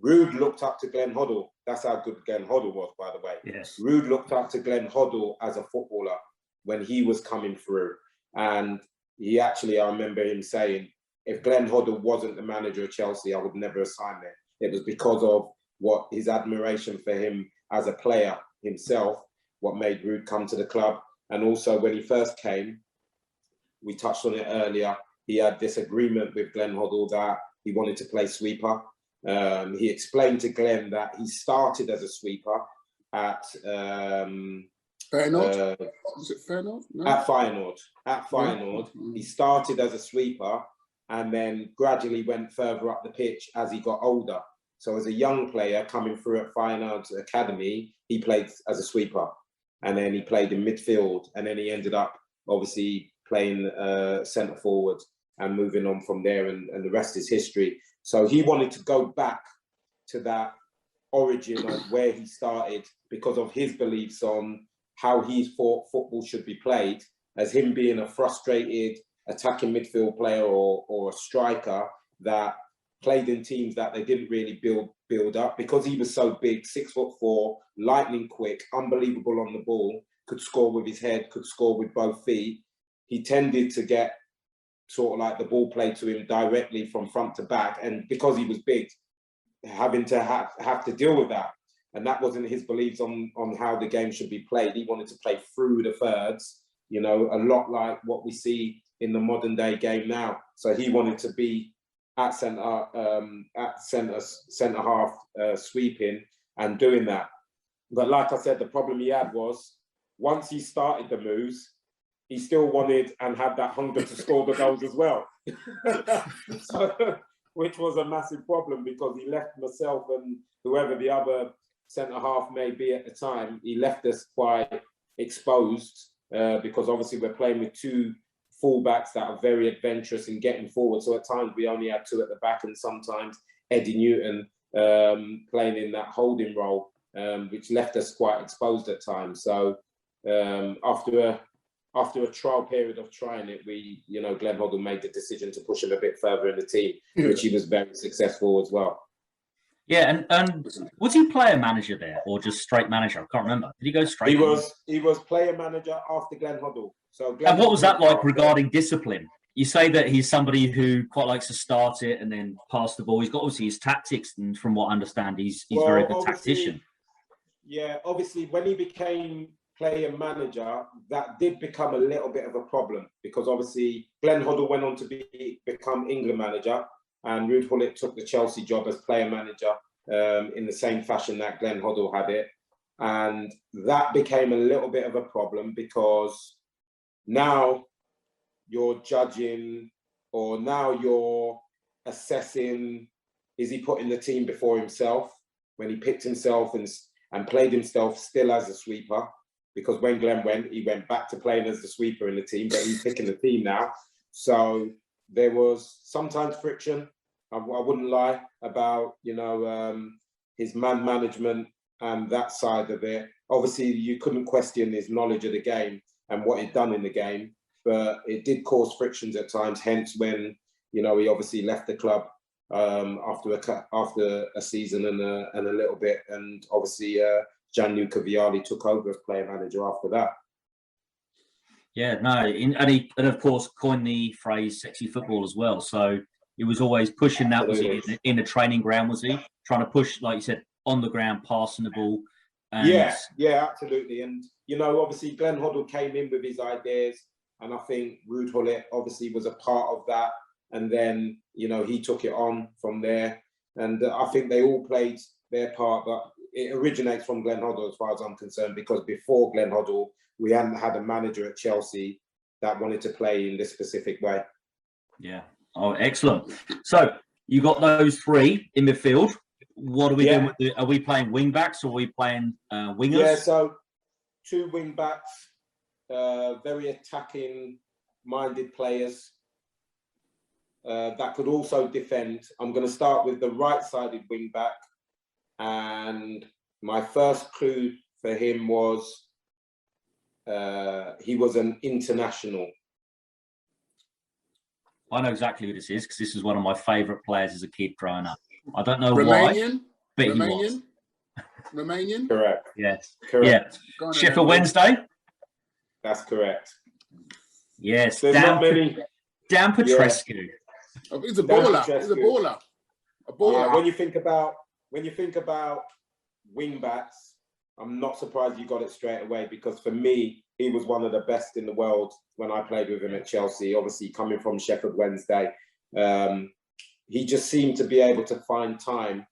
Ruud looked up to Glenn Hoddle. That's how good Glenn Hoddle was, by the way. Yes. Ruud looked up to Glenn Hoddle as a footballer when he was coming through. And he actually, I remember him saying, if Glenn Hoddle wasn't the manager of Chelsea, I would never have signed there. It was because of what his admiration for him as a player himself, what made Ruud come to the club. And also when he first came, we touched on it earlier, he had this agreement with Glenn Hoddle that he wanted to play sweeper. He explained to Glenn that he started as a sweeper at Feyenoord? Was it Feyenoord? No? At Feyenoord. At Feyenoord, he started as a sweeper and then gradually went further up the pitch as he got older. So as a young player coming through at Feyenoord's academy, he played as a sweeper, and then he played in midfield, and then he ended up obviously playing centre forward and moving on from there, and the rest is history. So he wanted to go back to that origin of where he started because of his beliefs on how he thought football should be played, as him being a frustrated attacking midfield player or a striker that played in teams that they didn't really build up. Because he was so big, 6'4", lightning quick, unbelievable on the ball, could score with his head, could score with both feet. He tended to get sort of like the ball played to him directly from front to back. And because he was big, having to have to deal with that. And that wasn't his beliefs on how the game should be played. He wanted to play through the thirds, you know, a lot like what we see in the modern day game now. So he wanted to be at centre half, sweeping and doing that. But like I said, the problem he had was once he started the moves, he still wanted and had that hunger to score the goals as well. So, which was a massive problem because he left myself and whoever the other centre half may be at the time, he left us quite exposed because obviously we're playing with two fullbacks that are very adventurous in getting forward. So at times we only had two at the back, and sometimes Eddie Newton playing in that holding role, which left us quite exposed at times. So after a trial period of trying it, Glenn Hoddle made the decision to push him a bit further in the team, which he was very successful as well. Yeah, and was he player manager there or just straight manager? I can't remember. Did he go straight? He was player manager after Glenn Hoddle. So and what was that like regarding discipline? You say that he's somebody who quite likes to start it and then pass the ball. He's got obviously his tactics, and from what I understand, he's a very good tactician. Yeah, obviously when he became player manager, that did become a little bit of a problem because obviously Glenn Hoddle went on to become England manager, and Ruud Gullit took the Chelsea job as player manager in the same fashion that Glenn Hoddle had it. And that became a little bit of a problem because now you're judging, or now you're assessing, is he putting the team before himself when he picked himself and played himself still as a sweeper? Because when Glenn went, he went back to playing as the sweeper in the team, but he's picking the team now. So there was sometimes friction, I wouldn't lie, about, his man management and that side of it. Obviously, you couldn't question his knowledge of the game and what he'd done in the game, but it did cause frictions at times, hence when, he obviously left the club after a season and a little bit. And obviously, Gianluca Vialli took over as player manager after that. Yeah, no, and he of course coined the phrase "sexy football" as well. So he was always pushing that. Absolutely. Was he in the training ground? Was he trying to push, like you said, on the ground, passing the ball? And yeah, absolutely. And obviously Glenn Hoddle came in with his ideas, and I think Ruud Gullit obviously was a part of that. And then he took it on from there, and I think they all played their part, but it originates from Glenn Hoddle as far as I'm concerned, because before Glenn Hoddle, we hadn't had a manager at Chelsea that wanted to play in this specific way. Yeah. Oh, excellent. So you got those three in midfield. What are we doing? Are we playing wing backs or are we playing wingers? Yeah, so two wing backs, very attacking minded players that could also defend. I'm going to start with the right-sided wing back, and my first clue for him was he was an international. I know exactly who this is because this was one of my favourite players as a kid growing up. I don't know Romanian? why, but he Romanian? was. Romanian? Correct. Yes. Correct. Yeah. Sheffield Wednesday? That's correct. Yes. There's not many. Dan Petrescu. Yeah. Oh, he's a baller. He's a baller. A baller. Yeah, when you think about wing backs, I'm not surprised you got it straight away, because for me, he was one of the best in the world when I played with him at Chelsea. Obviously, coming from Sheffield Wednesday, he just seemed to be able to find time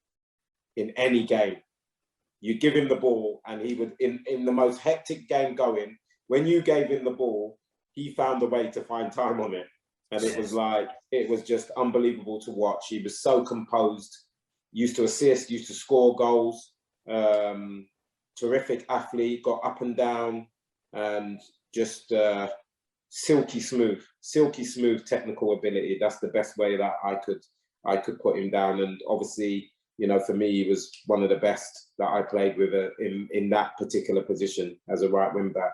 in any game. You give him the ball, and he would, in the most hectic game going, when you gave him the ball, he found a way to find time on it. And it was just unbelievable to watch. He was so composed, used to assist, used to score goals, terrific athlete, got up and down, and just silky smooth technical ability. That's the best way that I could put him down. And obviously, you know, for me, he was one of the best that I played with in that particular position as a right wing back.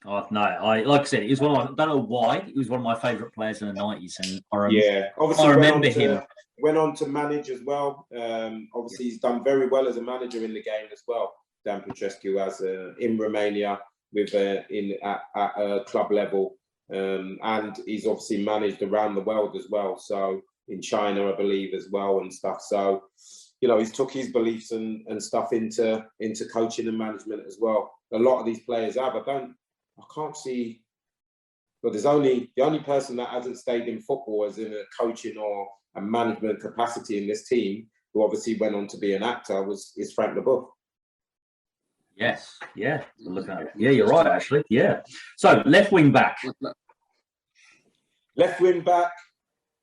Oh, no, like I said, he was one of I don't know why, he was one of my favourite players in the 90s. And obviously I remember him. Went on to manage as well. Obviously, he's done very well as a manager in the game as well. Dan Petrescu, as in Romania, with at a club level, and he's obviously managed around the world as well. So in China, I believe, as well, and stuff. So, you know, he's took his beliefs and stuff into coaching and management as well. A lot of these players have. I can't see. But the only person that hasn't stayed in football as in a coaching or a management capacity in this team, who obviously went on to be an actor, is Frank LeBeau. Yes, yeah. Look at it. Yeah, you're right, actually. Yeah. So left wing back. Left wing back.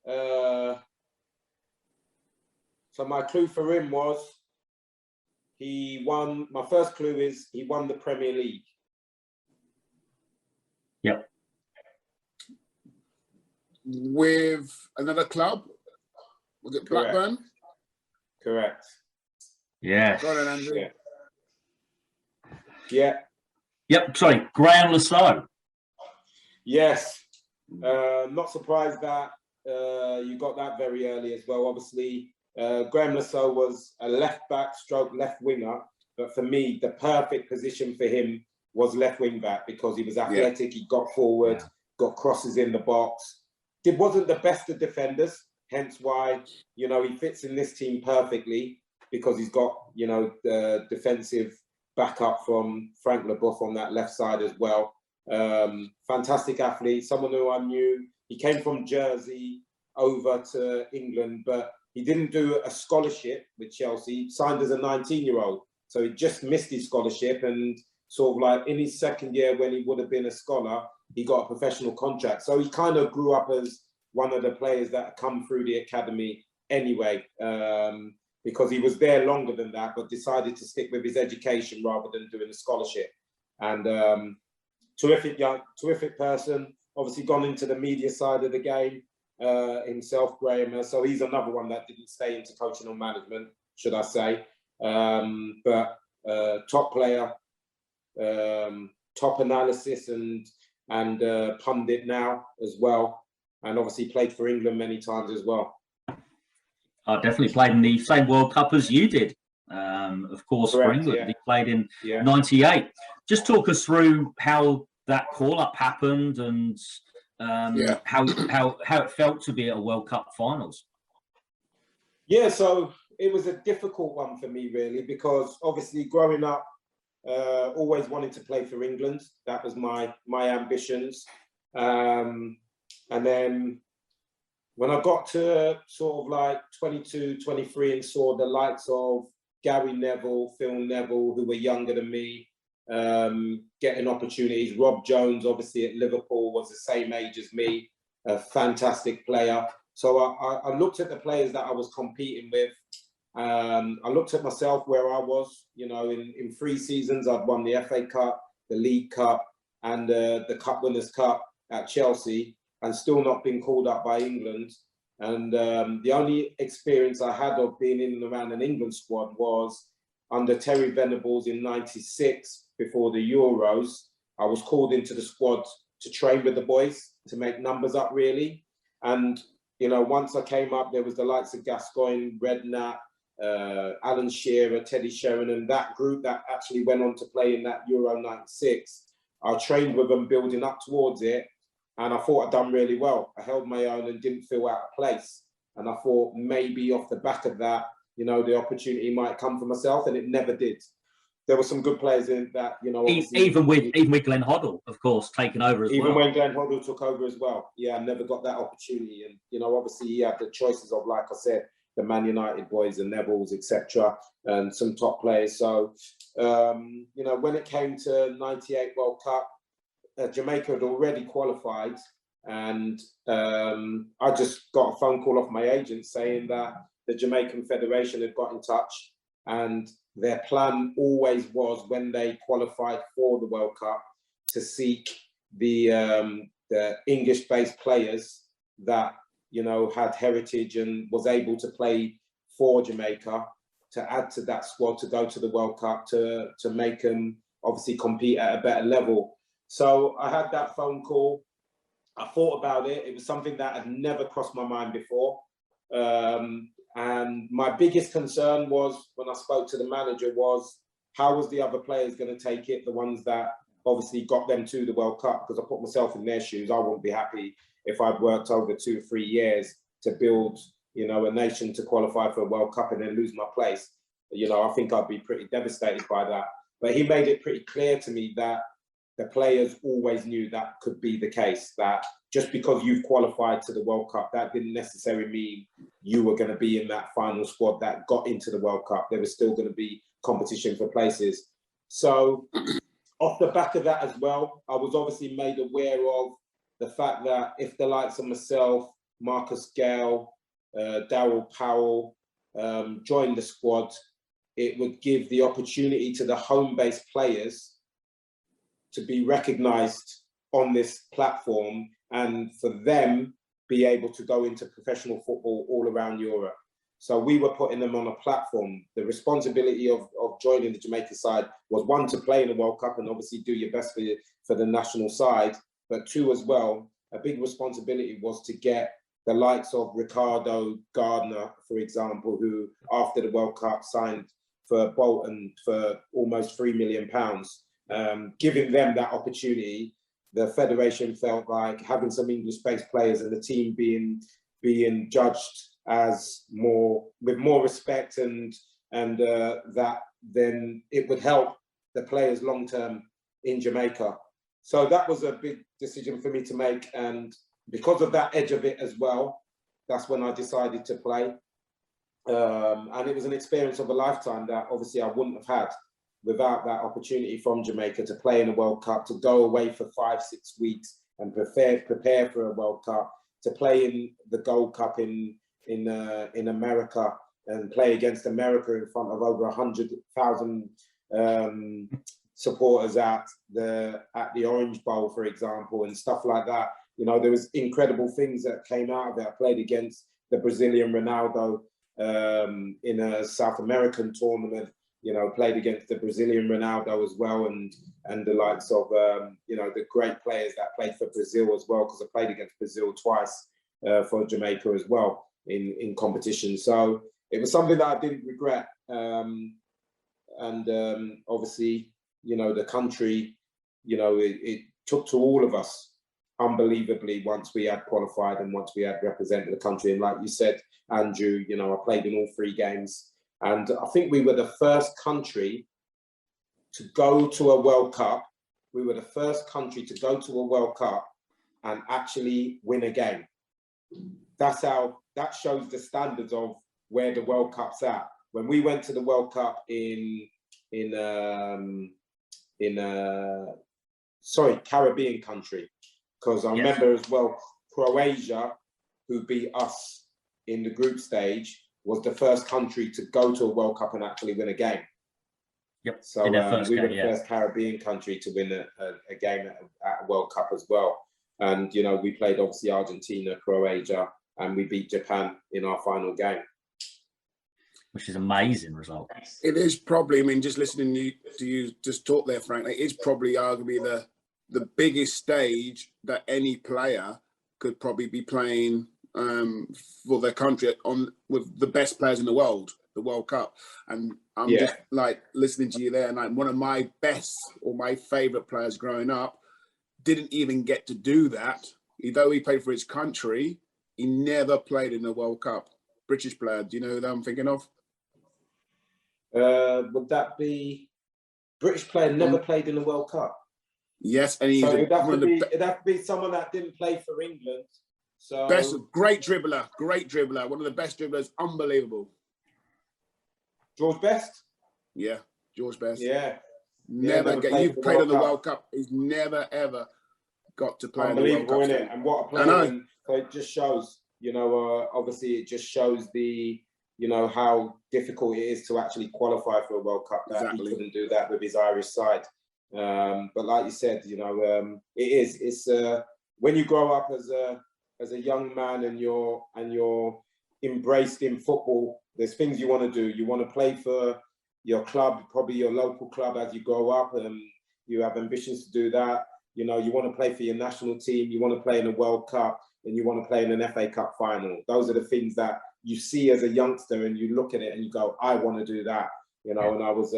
So my clue for him was he won. My first clue is he won the Premier League. Yep. With another club? Was it Blackburn? Correct. Yeah. Go on, Andrew. Yeah. Yep. Sorry, Graham Lasso. Yes. Not surprised that you got that very early as well. Obviously, Graham Lasso was a left back stroke left winger, but for me, the perfect position for him was left wing back, because he was athletic, he got forward, got crosses in the box. It wasn't the best of defenders, hence why, you know, he fits in this team perfectly, because he's got, you know, the defensive backup from Frank LeBeau on that left side as well. Fantastic athlete, someone who I knew. He came from Jersey over to England, but he didn't do a scholarship with Chelsea. He signed as a 19-year-old. So he just missed his scholarship, and sort of like in his second year, when he would have been a scholar, he got a professional contract. So he kind of grew up as one of the players that come through the academy anyway, because he was there longer than that, but decided to stick with his education rather than doing a scholarship. And terrific person, obviously gone into the media side of the game himself, Graham. So he's another one that didn't stay into coaching or management, should I say. But top player, top analysis and pundit now as well. And obviously played for England many times as well. I definitely played in the same World Cup as you did. Of course, for England. Yeah. He played in 98. Just talk us through how that call-up happened and how it felt to be at a World Cup finals. Yeah, so it was a difficult one for me, really, because obviously growing up, always wanted to play for England. That was my ambitions. And then when I got to sort of like 22, 23 and saw the likes of Gary Neville, Phil Neville, who were younger than me, getting opportunities. Rob Jones, obviously at Liverpool, was the same age as me, a fantastic player. So I looked at the players that I was competing with. I looked at myself where I was, you know, in 3 seasons, I'd won the FA Cup, the League Cup and the Cup Winners' Cup at Chelsea, and still not been called up by England. And the only experience I had of being in and around an England squad was under Terry Venables in '96 before the Euros. I was called into the squad to train with the boys, to make numbers up really. And, you know, once I came up, there was the likes of Gascoigne, Redknapp, Alan Shearer, Teddy Sheringham, that group that actually went on to play in that Euro '96. I trained with them building up towards it. And I thought I'd done really well. I held my own and didn't feel out of place. And I thought maybe off the back of that, you know, the opportunity might come for myself, and it never did. There were some good players in that, you know. Even with Glenn Hoddle, of course, taking over as well. Even when Glenn Hoddle took over as well. Yeah, I never got that opportunity. And, you know, obviously he had the choices of, like I said, the Man United boys and Nevilles, etc., and some top players. So, you know, when it came to '98 World Cup, Jamaica had already qualified, and I just got a phone call off my agent saying that the Jamaican Federation had got in touch, and their plan always was, when they qualified for the World Cup, to seek the English-based players that, you know, had heritage and was able to play for Jamaica, to add to that squad to go to the World Cup, to make them obviously compete at a better level. So I had that phone call. I thought about it. It was something that had never crossed my mind before. And my biggest concern was, when I spoke to the manager, was how was the other players going to take it, the ones that obviously got them to the World Cup? Because I put myself in their shoes. I wouldn't be happy if I'd worked over 2 or 3 years to build, you know, a nation to qualify for a World Cup and then lose my place. You know, I think I'd be pretty devastated by that. But he made it pretty clear to me that the players always knew that could be the case, that just because you've qualified to the World Cup, that didn't necessarily mean you were going to be in that final squad that got into the World Cup. There was still going to be competition for places. So off the back of that as well, I was obviously made aware of the fact that if the likes of myself, Marcus Gale, Darryl Powell joined the squad, it would give the opportunity to the home-based players to be recognised on this platform, and for them be able to go into professional football all around Europe. So we were putting them on a platform. The responsibility of joining the Jamaica side was, 1, to play in the World Cup and obviously do your best for the national side, but 2 as well, a big responsibility was to get the likes of Ricardo Gardner, for example, who after the World Cup signed for Bolton for almost £3 million. Giving them that opportunity, the federation felt like having some English-based players and the team being judged as with more respect, and that then it would help the players long term in Jamaica. So that was a big decision for me to make, and because of that edge of it as well, that's when I decided to play. And it was an experience of a lifetime that obviously I wouldn't have had without that opportunity from Jamaica to play in a World Cup, to go away for 5-6 weeks and prepare for a World Cup, to play in the Gold Cup in America and play against America in front of over 100,000 supporters at the Orange Bowl, for example, and stuff like that. You know, there was incredible things that came out of it. I played against the Brazilian Ronaldo in a South American tournament. You know, played against the Brazilian Ronaldo as well, and the likes of you know, the great players that played for Brazil as well, because I played against Brazil twice for Jamaica as well in competition. So it was something that I didn't regret. Obviously, you know, the country, you know, it took to all of us unbelievably once we had qualified and once we had represented the country. And like you said, Andrew, you know, I played in all 3 games. And I think we were the first country to go to a World Cup. We were the first country to go to a World Cup and actually win a game. That shows the standards of where the World Cup's at. When we went to the World Cup in Caribbean country, because I remember as well, Croatia, who beat us in the group stage, was the first country to go to a World Cup and actually win a game. Yep. So we were the first Caribbean country to win a game at a World Cup as well. And, you know, we played obviously Argentina, Croatia, and we beat Japan in our final game. Which is an amazing result. It is probably, I mean, just listening to you just talk there, Frank, it is probably arguably the biggest stage that any player could probably be playing for their country with the best players in the World Cup. And I'm just like listening to you there, and like one of my best or my favourite players growing up didn't even get to do that. Though he played for his country, he never played in the World Cup. British player, do you know who that I'm thinking of? Would that be British player never played in the World Cup? Yes, and he's so it'd have to be someone that didn't play for England. So great dribbler, one of the best dribblers, unbelievable. George Best? Yeah, George Best. Yeah. You've played in the World Cup. He's never ever got to play in the World Cup. Unbelievable, isn't it? And what a player! And so it just shows, obviously it just shows how difficult it is to actually qualify for a World Cup. That he couldn't do that with his Irish side. But like you said, it's when you grow up as a young man and you're embraced in football, there's things you want to do. You want to play for your club, probably your local club as you grow up, and you have ambitions to do that. You want to play for your national team, you want to play in a World Cup, and you want to play in an FA Cup final. Those are the things that you see as a youngster, and you look at it and you go, I want to do that. And I was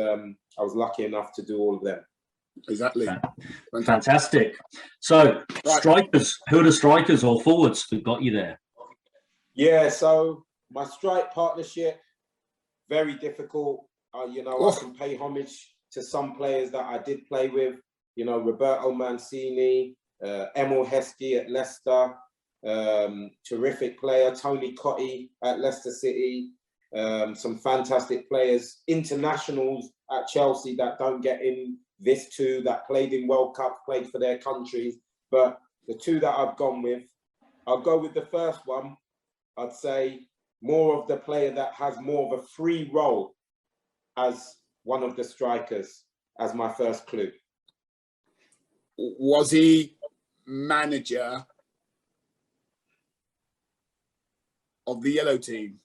lucky enough to do all of them. Exactly. Fantastic. So, strikers, who are the strikers or forwards that got you there? Yeah, so my strike partnership, very difficult. I can pay homage to some players that I did play with. Roberto Mancini, Emil Heskey at Leicester, terrific player, Tony Cottee at Leicester City, some fantastic players, internationals at Chelsea that don't get in this too, that played in World Cups, played for their countries. But the two that I've gone with, I'll go with the first one. I'd say more of the player that has more of a free role as one of the strikers as my first clue. Was he manager of the yellow team?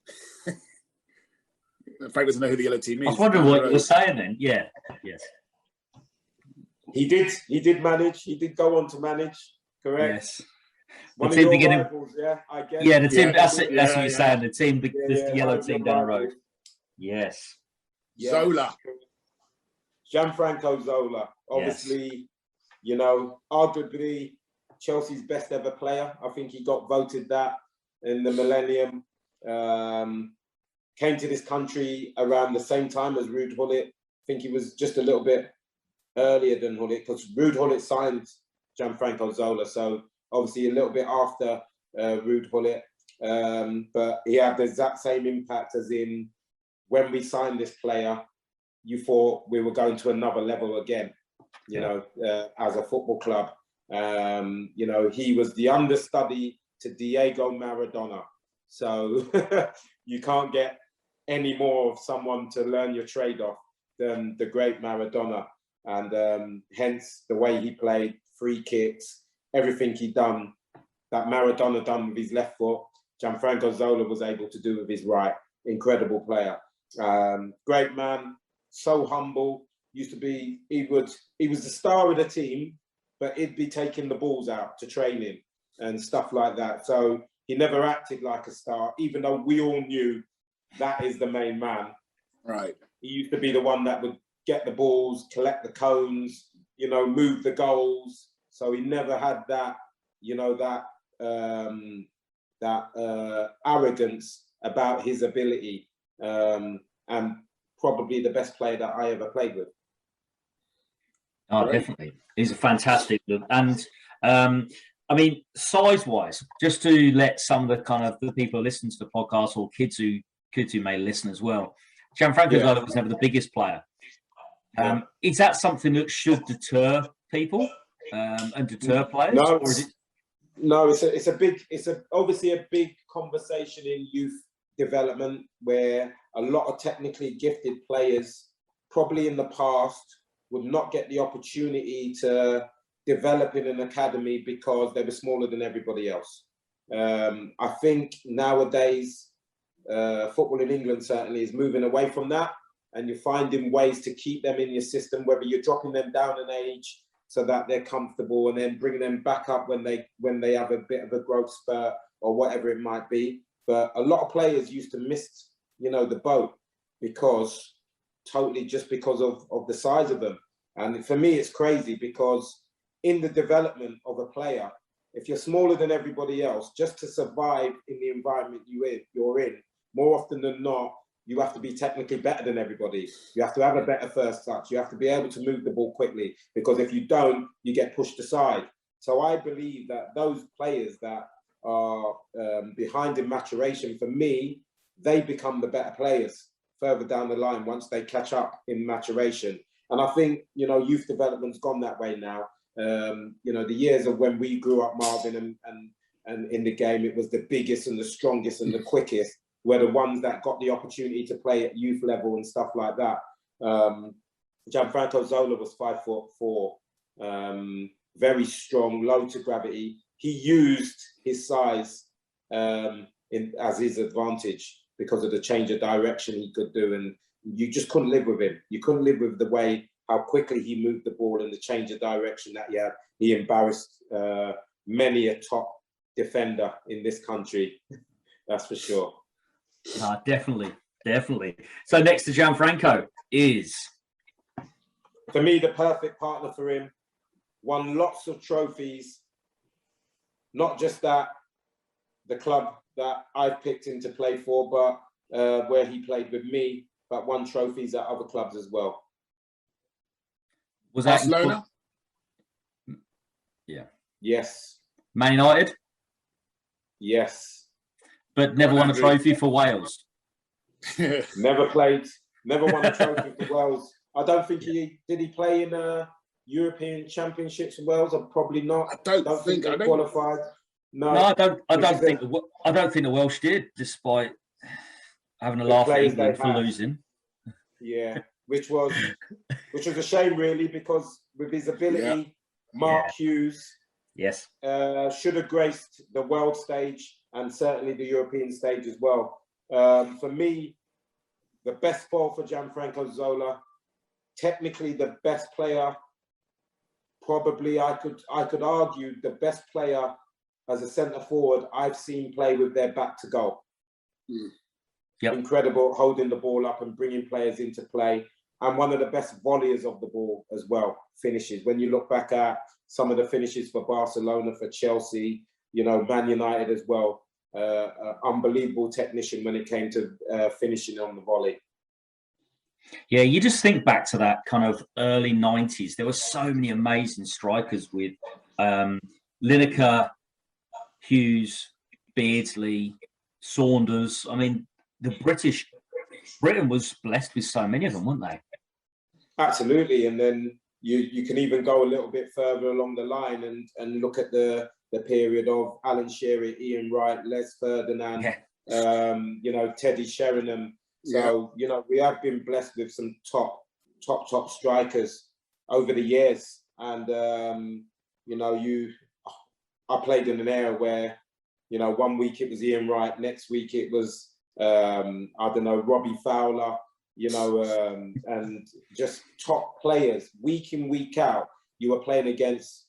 Frank doesn't know who the yellow team is. I was wondering what you were saying then. Yeah, yes. He did manage. He did go on to manage, correct? Yes. One of your rivals, I guess. Yeah, the team, that's what you're saying. The team, the yellow team down the road. Yes. Zola. Franco Zola. Obviously, arguably Chelsea's best ever player. I think he got voted that in the millennium. Came to this country around the same time as Ruud Gullit. I think he was just a little bit earlier than Gullit, because Ruud Gullit signed Gianfranco Zola, so obviously a little bit after Ruud Gullit. But he had the exact same impact as in when we signed this player, you thought we were going to another level again, as a football club. He was the understudy to Diego Maradona. So you can't get any more of someone to learn your trade off than the great Maradona. And hence the way he played, free kicks, everything he done, that Maradona done with his left foot, Gianfranco Zola was able to do with his right. Incredible player. Great man, so humble. Used to be, he was the star of the team, but he'd be taking the balls out to training and stuff like that. So he never acted like a star, even though we all knew that is the main man. Right. He used to be the one that would get the balls, collect the cones, move the goals. So he never had that, arrogance about his ability. And probably the best player that I ever played with. Oh, definitely. He's a fantastic look. And size-wise, just to let some of the people listen to the podcast, or kids who may listen as well, Gianfranco Zola was never the biggest player. Is that something that should deter people and deter players? No, or is it... no, it's obviously a big conversation in youth development, where a lot of technically gifted players probably in the past would not get the opportunity to develop in an academy because they were smaller than everybody else. I think nowadays, football in England certainly is moving away from that, and you're finding ways to keep them in your system, whether you're dropping them down an age so that they're comfortable, and then bringing them back up when they have a bit of a growth spurt or whatever it might be. But a lot of players used to miss, the boat because of the size of them. And for me, it's crazy because in the development of a player, if you're smaller than everybody else, just to survive in the environment you're in, more often than not, you have to be technically better than everybody. You have to have a better first touch. You have to be able to move the ball quickly, because if you don't, you get pushed aside. So I believe that those players that are behind in maturation, for me, they become the better players further down the line once they catch up in maturation. And I think, youth development's gone that way now. The years of when we grew up, Marvin, and in the game, it was the biggest and the strongest and the quickest were the ones that got the opportunity to play at youth level and stuff like that. Franco Zola was 5'4", very strong, low to gravity. He used his size as his advantage because of the change of direction he could do, and you just couldn't live with him. You couldn't live with the way how quickly he moved the ball and the change of direction that he had. He embarrassed many a top defender in this country, that's for sure. Definitely. So next to Gianfranco is? For me, the perfect partner for him. Won lots of trophies. Not just that, the club that I've picked him to play for, but where he played with me, but won trophies at other clubs as well. Was that Barcelona? Yeah. Yes. Man United? Yes. But never won a trophy for Wales? Never won a trophy for Wales. I don't think did he play in European Championships in Wales? Or probably not. I don't think they qualified. No, I don't think the Welsh did, despite having a laugh at England for losing. Yeah, which was a shame, really, because with his ability, Mark Hughes, yes, should have graced the world stage and certainly the European stage as well. For me, the best ball for Gianfranco Zola, technically the best player. Probably I could argue the best player as a centre forward I've seen play with their back to goal. Yep. Incredible, holding the ball up and bringing players into play, and one of the best volleyers of the ball as well. Finishes. When you look back at some of the finishes for Barcelona, for Chelsea, Man United as well. Unbelievable technician when it came to finishing on the volley. Yeah, you just think back to that kind of early 90s. There were so many amazing strikers with Lineker, Hughes, Beardsley, Saunders. I mean, Britain was blessed with so many of them, weren't they? Absolutely. And then you can even go a little bit further along the line and look at the period of Alan Shearer, Ian Wright, Les Ferdinand, Teddy Sheringham. So, we have been blessed with some top strikers over the years. And, I played in an era where, 1 week it was Ian Wright, next week it was, Robbie Fowler, and just top players. Week in, week out, you were playing against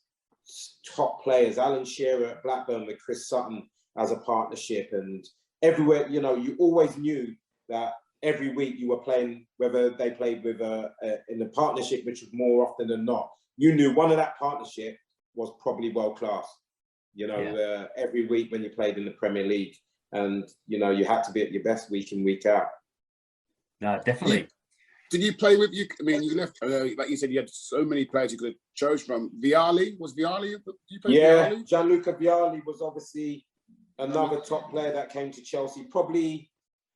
top players. Alan Shearer at Blackburn with Chris Sutton as a partnership, and everywhere, you always knew that every week you were playing, whether they played with in a partnership, which was more often than not, you knew one of that partnership was probably world class. Every week when you played in the Premier League, and you had to be at your best week in, week out. No, definitely. Did you play with you? I mean, you left. Like you said, you had so many players you could have chose from. Vialli was Vialli. Did you play Vialli? Gianluca Vialli was obviously another top player that came to Chelsea. Probably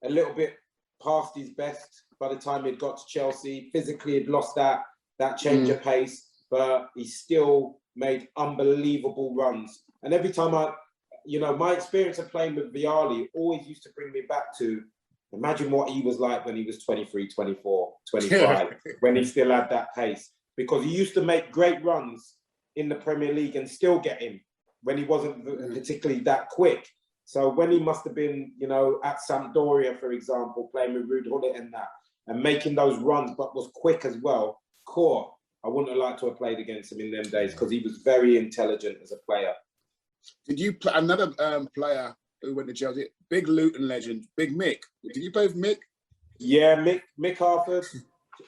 a little bit past his best by the time he'd got to Chelsea. Physically, he'd lost that change of pace, but he still made unbelievable runs. And every time my experience of playing with Vialli always used to bring me back to, imagine what he was like when he was 23, 24, 25, when he still had that pace. Because he used to make great runs in the Premier League and still get him when he wasn't particularly that quick. So when he must have been, you know, at Sampdoria, for example, playing with Ruud Gullit and that, and making those runs, but was quick as well, core. I wouldn't have liked to have played against him in them days because he was very intelligent as a player. Did you play another player who went to Chelsea? Big Luton legend, Big Mick. Did you play with Mick? Yeah, Mick Arthur,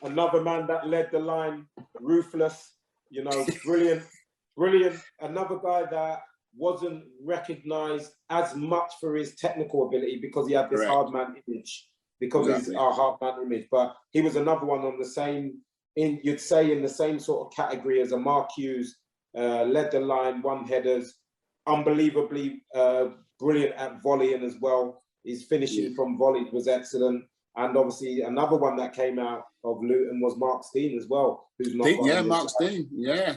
another man that led the line, ruthless, you know, brilliant. Another guy that wasn't recognised as much for his technical ability because he had this hard man image, because he's our hard man image. But he was another one on the same, you'd say in the same sort of category as a Mark Hughes, led the line, won headers, unbelievably brilliant at volleying as well. His finishing from volleys was excellent. And obviously another one that came out of Luton was Mark Stein as well, who's not Mark Stein,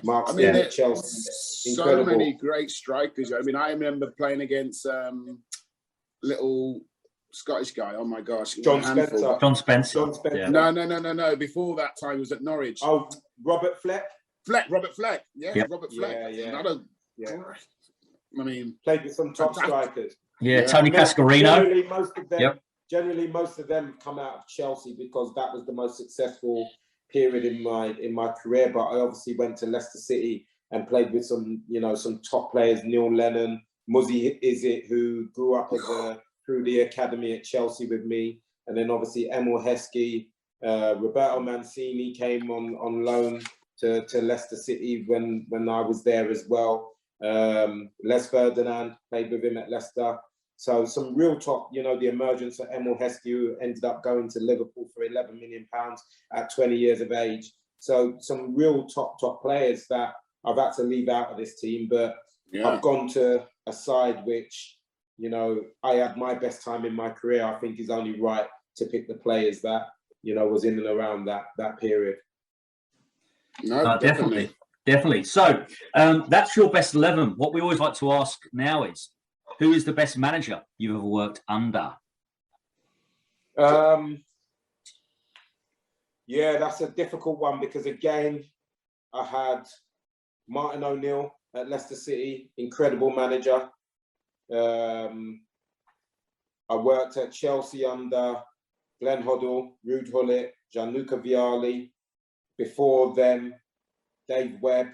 Mark Stein at Chelsea. So Incredible. many great strikers. I mean, I remember playing against little Scottish guy. Oh my gosh, John Spencer. John Spencer. Yeah. No. Before that time, he was at Norwich. Oh, Robert Fleck. Robert Fleck. Yeah, yep. Robert Fleck. Yeah. I mean, played with some top strikers. Yeah, Tony Cascarino. Generally, most of them come out of Chelsea because that was the most successful period in my career. But I obviously went to Leicester City and played with some top players, Neil Lennon, Muzzy Izzet, who grew up through the academy at Chelsea with me, and then obviously Emil Heskey, Roberto Mancini came on loan to Leicester City when I was there as well. Les Ferdinand played with him at Leicester. So some real top, the emergence of Emil Heskey, who ended up going to Liverpool for £11 million at 20 years of age. So some real top players that I've had to leave out of this team, but I've gone to a side which, I had my best time in my career. I think is only right to pick the players that, was in and around that period. No, definitely. So that's your best 11. What we always like to ask now is, who is the best manager you've ever worked under? Yeah, that's a difficult one because, again, I had Martin O'Neill at Leicester City, incredible manager. I worked at Chelsea under Glenn Hoddle, Ruud Gullit, Gianluca Vialli. Before them, Dave Webb,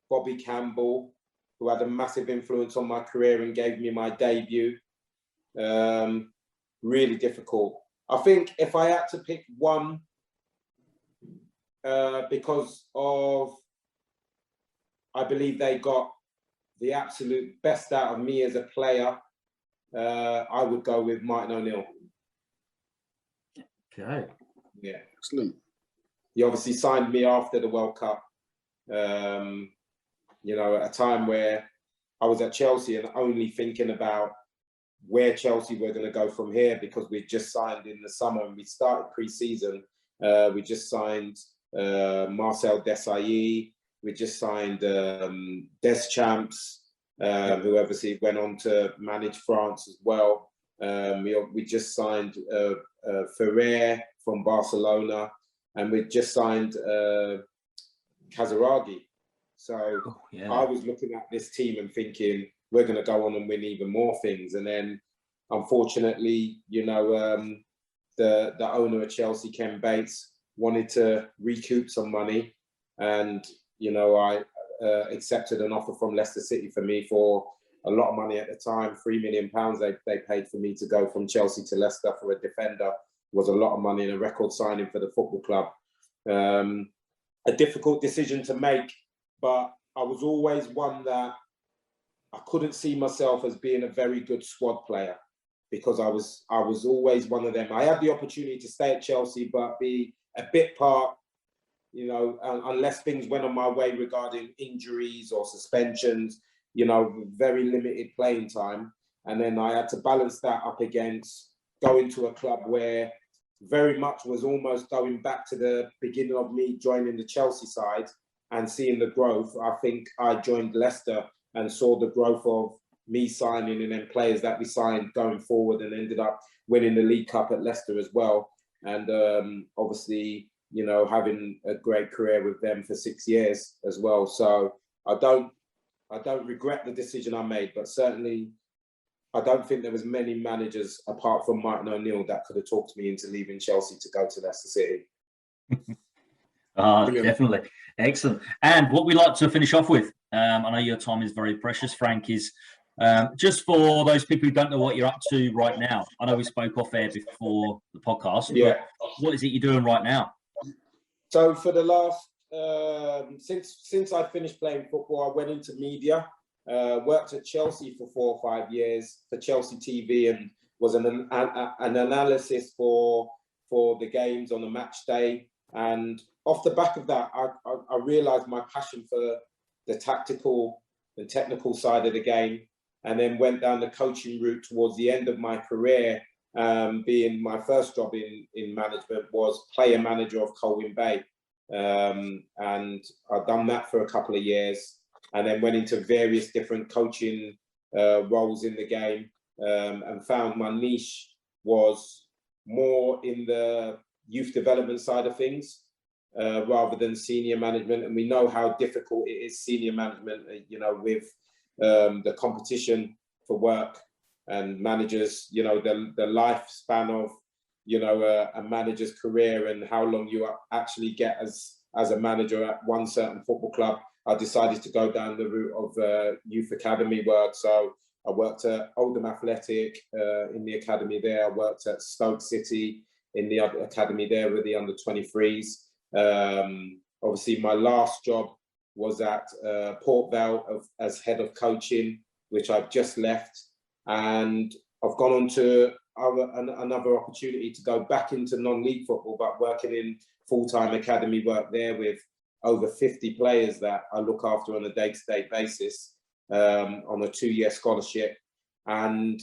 Bobby Campbell, who had a massive influence on my career and gave me my debut. Really difficult. I think if I had to pick one, because of, I believe they got the absolute best out of me as a player, I would go with Martin O'Neill. Okay. Yeah. Excellent. He obviously signed me after the World Cup. At a time where I was at Chelsea and only thinking about where Chelsea were going to go from here, because we just signed in the summer and we started pre-season. We just signed Marcel Desailly. We just signed Deschamps, who obviously went on to manage France as well. We just signed Ferrer from Barcelona, and we just signed Kazaragi. So I was looking at this team and thinking, we're going to go on and win even more things. And then, unfortunately, the owner of Chelsea, Ken Bates, wanted to recoup some money. And, I accepted an offer from Leicester City for me for a lot of money at the time, £3 million they paid for me to go from Chelsea to Leicester for a defender. Was a lot of money and a record signing for the football club. A difficult decision to make. But I was always one that I couldn't see myself as being a very good squad player, because I was always one of them. I had the opportunity to stay at Chelsea, but be a bit part, unless things went on my way regarding injuries or suspensions, very limited playing time. And then I had to balance that up against going to a club where very much was almost going back to the beginning of me joining the Chelsea side and seeing the growth. I think I joined Leicester and saw the growth of me signing and then players that we signed going forward, and ended up winning the League Cup at Leicester as well. And obviously, having a great career with them for 6 years as well. So I don't regret the decision I made, but certainly I don't think there was many managers apart from Martin O'Neill that could have talked me into leaving Chelsea to go to Leicester City. Definitely. Excellent. And what we like to finish off with, I know your time is very precious, Frank, is just for those people who don't know what you're up to right now. I know we spoke off air before the podcast. Yeah. What is it you're doing right now? So for the last, since I finished playing football, I went into media, worked at Chelsea for 4 or 5 years for Chelsea TV, and was an analysis for the games on a match day. And off the back of that, I realised my passion for the tactical and technical side of the game, and then went down the coaching route towards the end of my career. Being my first job in management was player manager of Colwyn Bay. And I've done that for a couple of years, and then went into various different coaching roles in the game, and found my niche was more in the youth development side of things, rather than senior management. And we know how difficult it is, senior management, with the competition for work and managers, the lifespan of, a manager's career and how long you actually get as a manager at one certain football club. I decided to go down the route of youth academy work. So I worked at Oldham Athletic in the academy there. I worked at Stoke City in the academy there with the under 23s. Obviously, my last job was at Port Vale as head of coaching, which I've just left. And I've gone on to another opportunity to go back into non-league football, but working in full-time academy work there with over 50 players that I look after on a day-to-day basis, on a 2-year scholarship. And,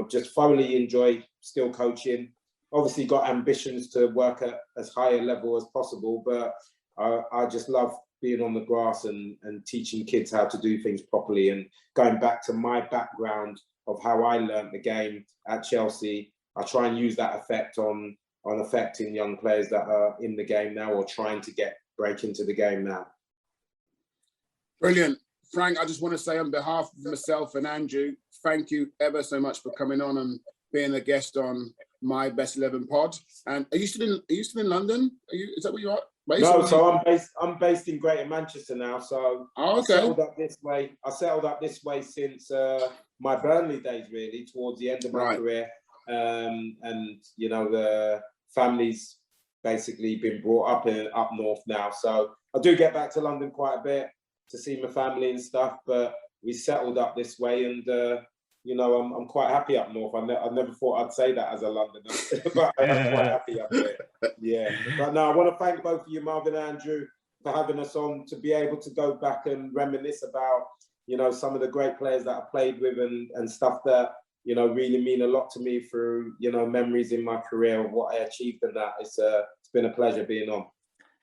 just thoroughly enjoy still coaching. Obviously got ambitions to work at as high a level as possible, but I just love being on the grass and teaching kids how to do things properly, and going back to my background of how I learned the game at Chelsea. I try and use that effect on affecting young players that are in the game now or trying to break into the game now. Brilliant. Frank, I just want to say on behalf of myself and Andrew, thank you ever so much for coming on and being a guest on my Best 11 pod. And are you still in London? Is that where you are? No, so I'm based in Greater Manchester now. So I settled up this way. I settled up this way since my Burnley days, really, towards the end of my career. And the family's basically been brought up north now. So I do get back to London quite a bit to see my family and stuff. But we settled up this way, and I'm quite happy up north. I never thought I'd say that as a Londoner, but I am quite happy up there. Yeah. But no, I want to thank both of you, Marvin and Andrew, for having us on, to be able to go back and reminisce about, some of the great players that I played with and stuff that, really mean a lot to me through, memories in my career of what I achieved, and that. It's been a pleasure being on.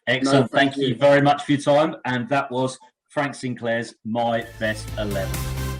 Excellent. Thank you very much for your time. And that was Frank Sinclair's My Best 11.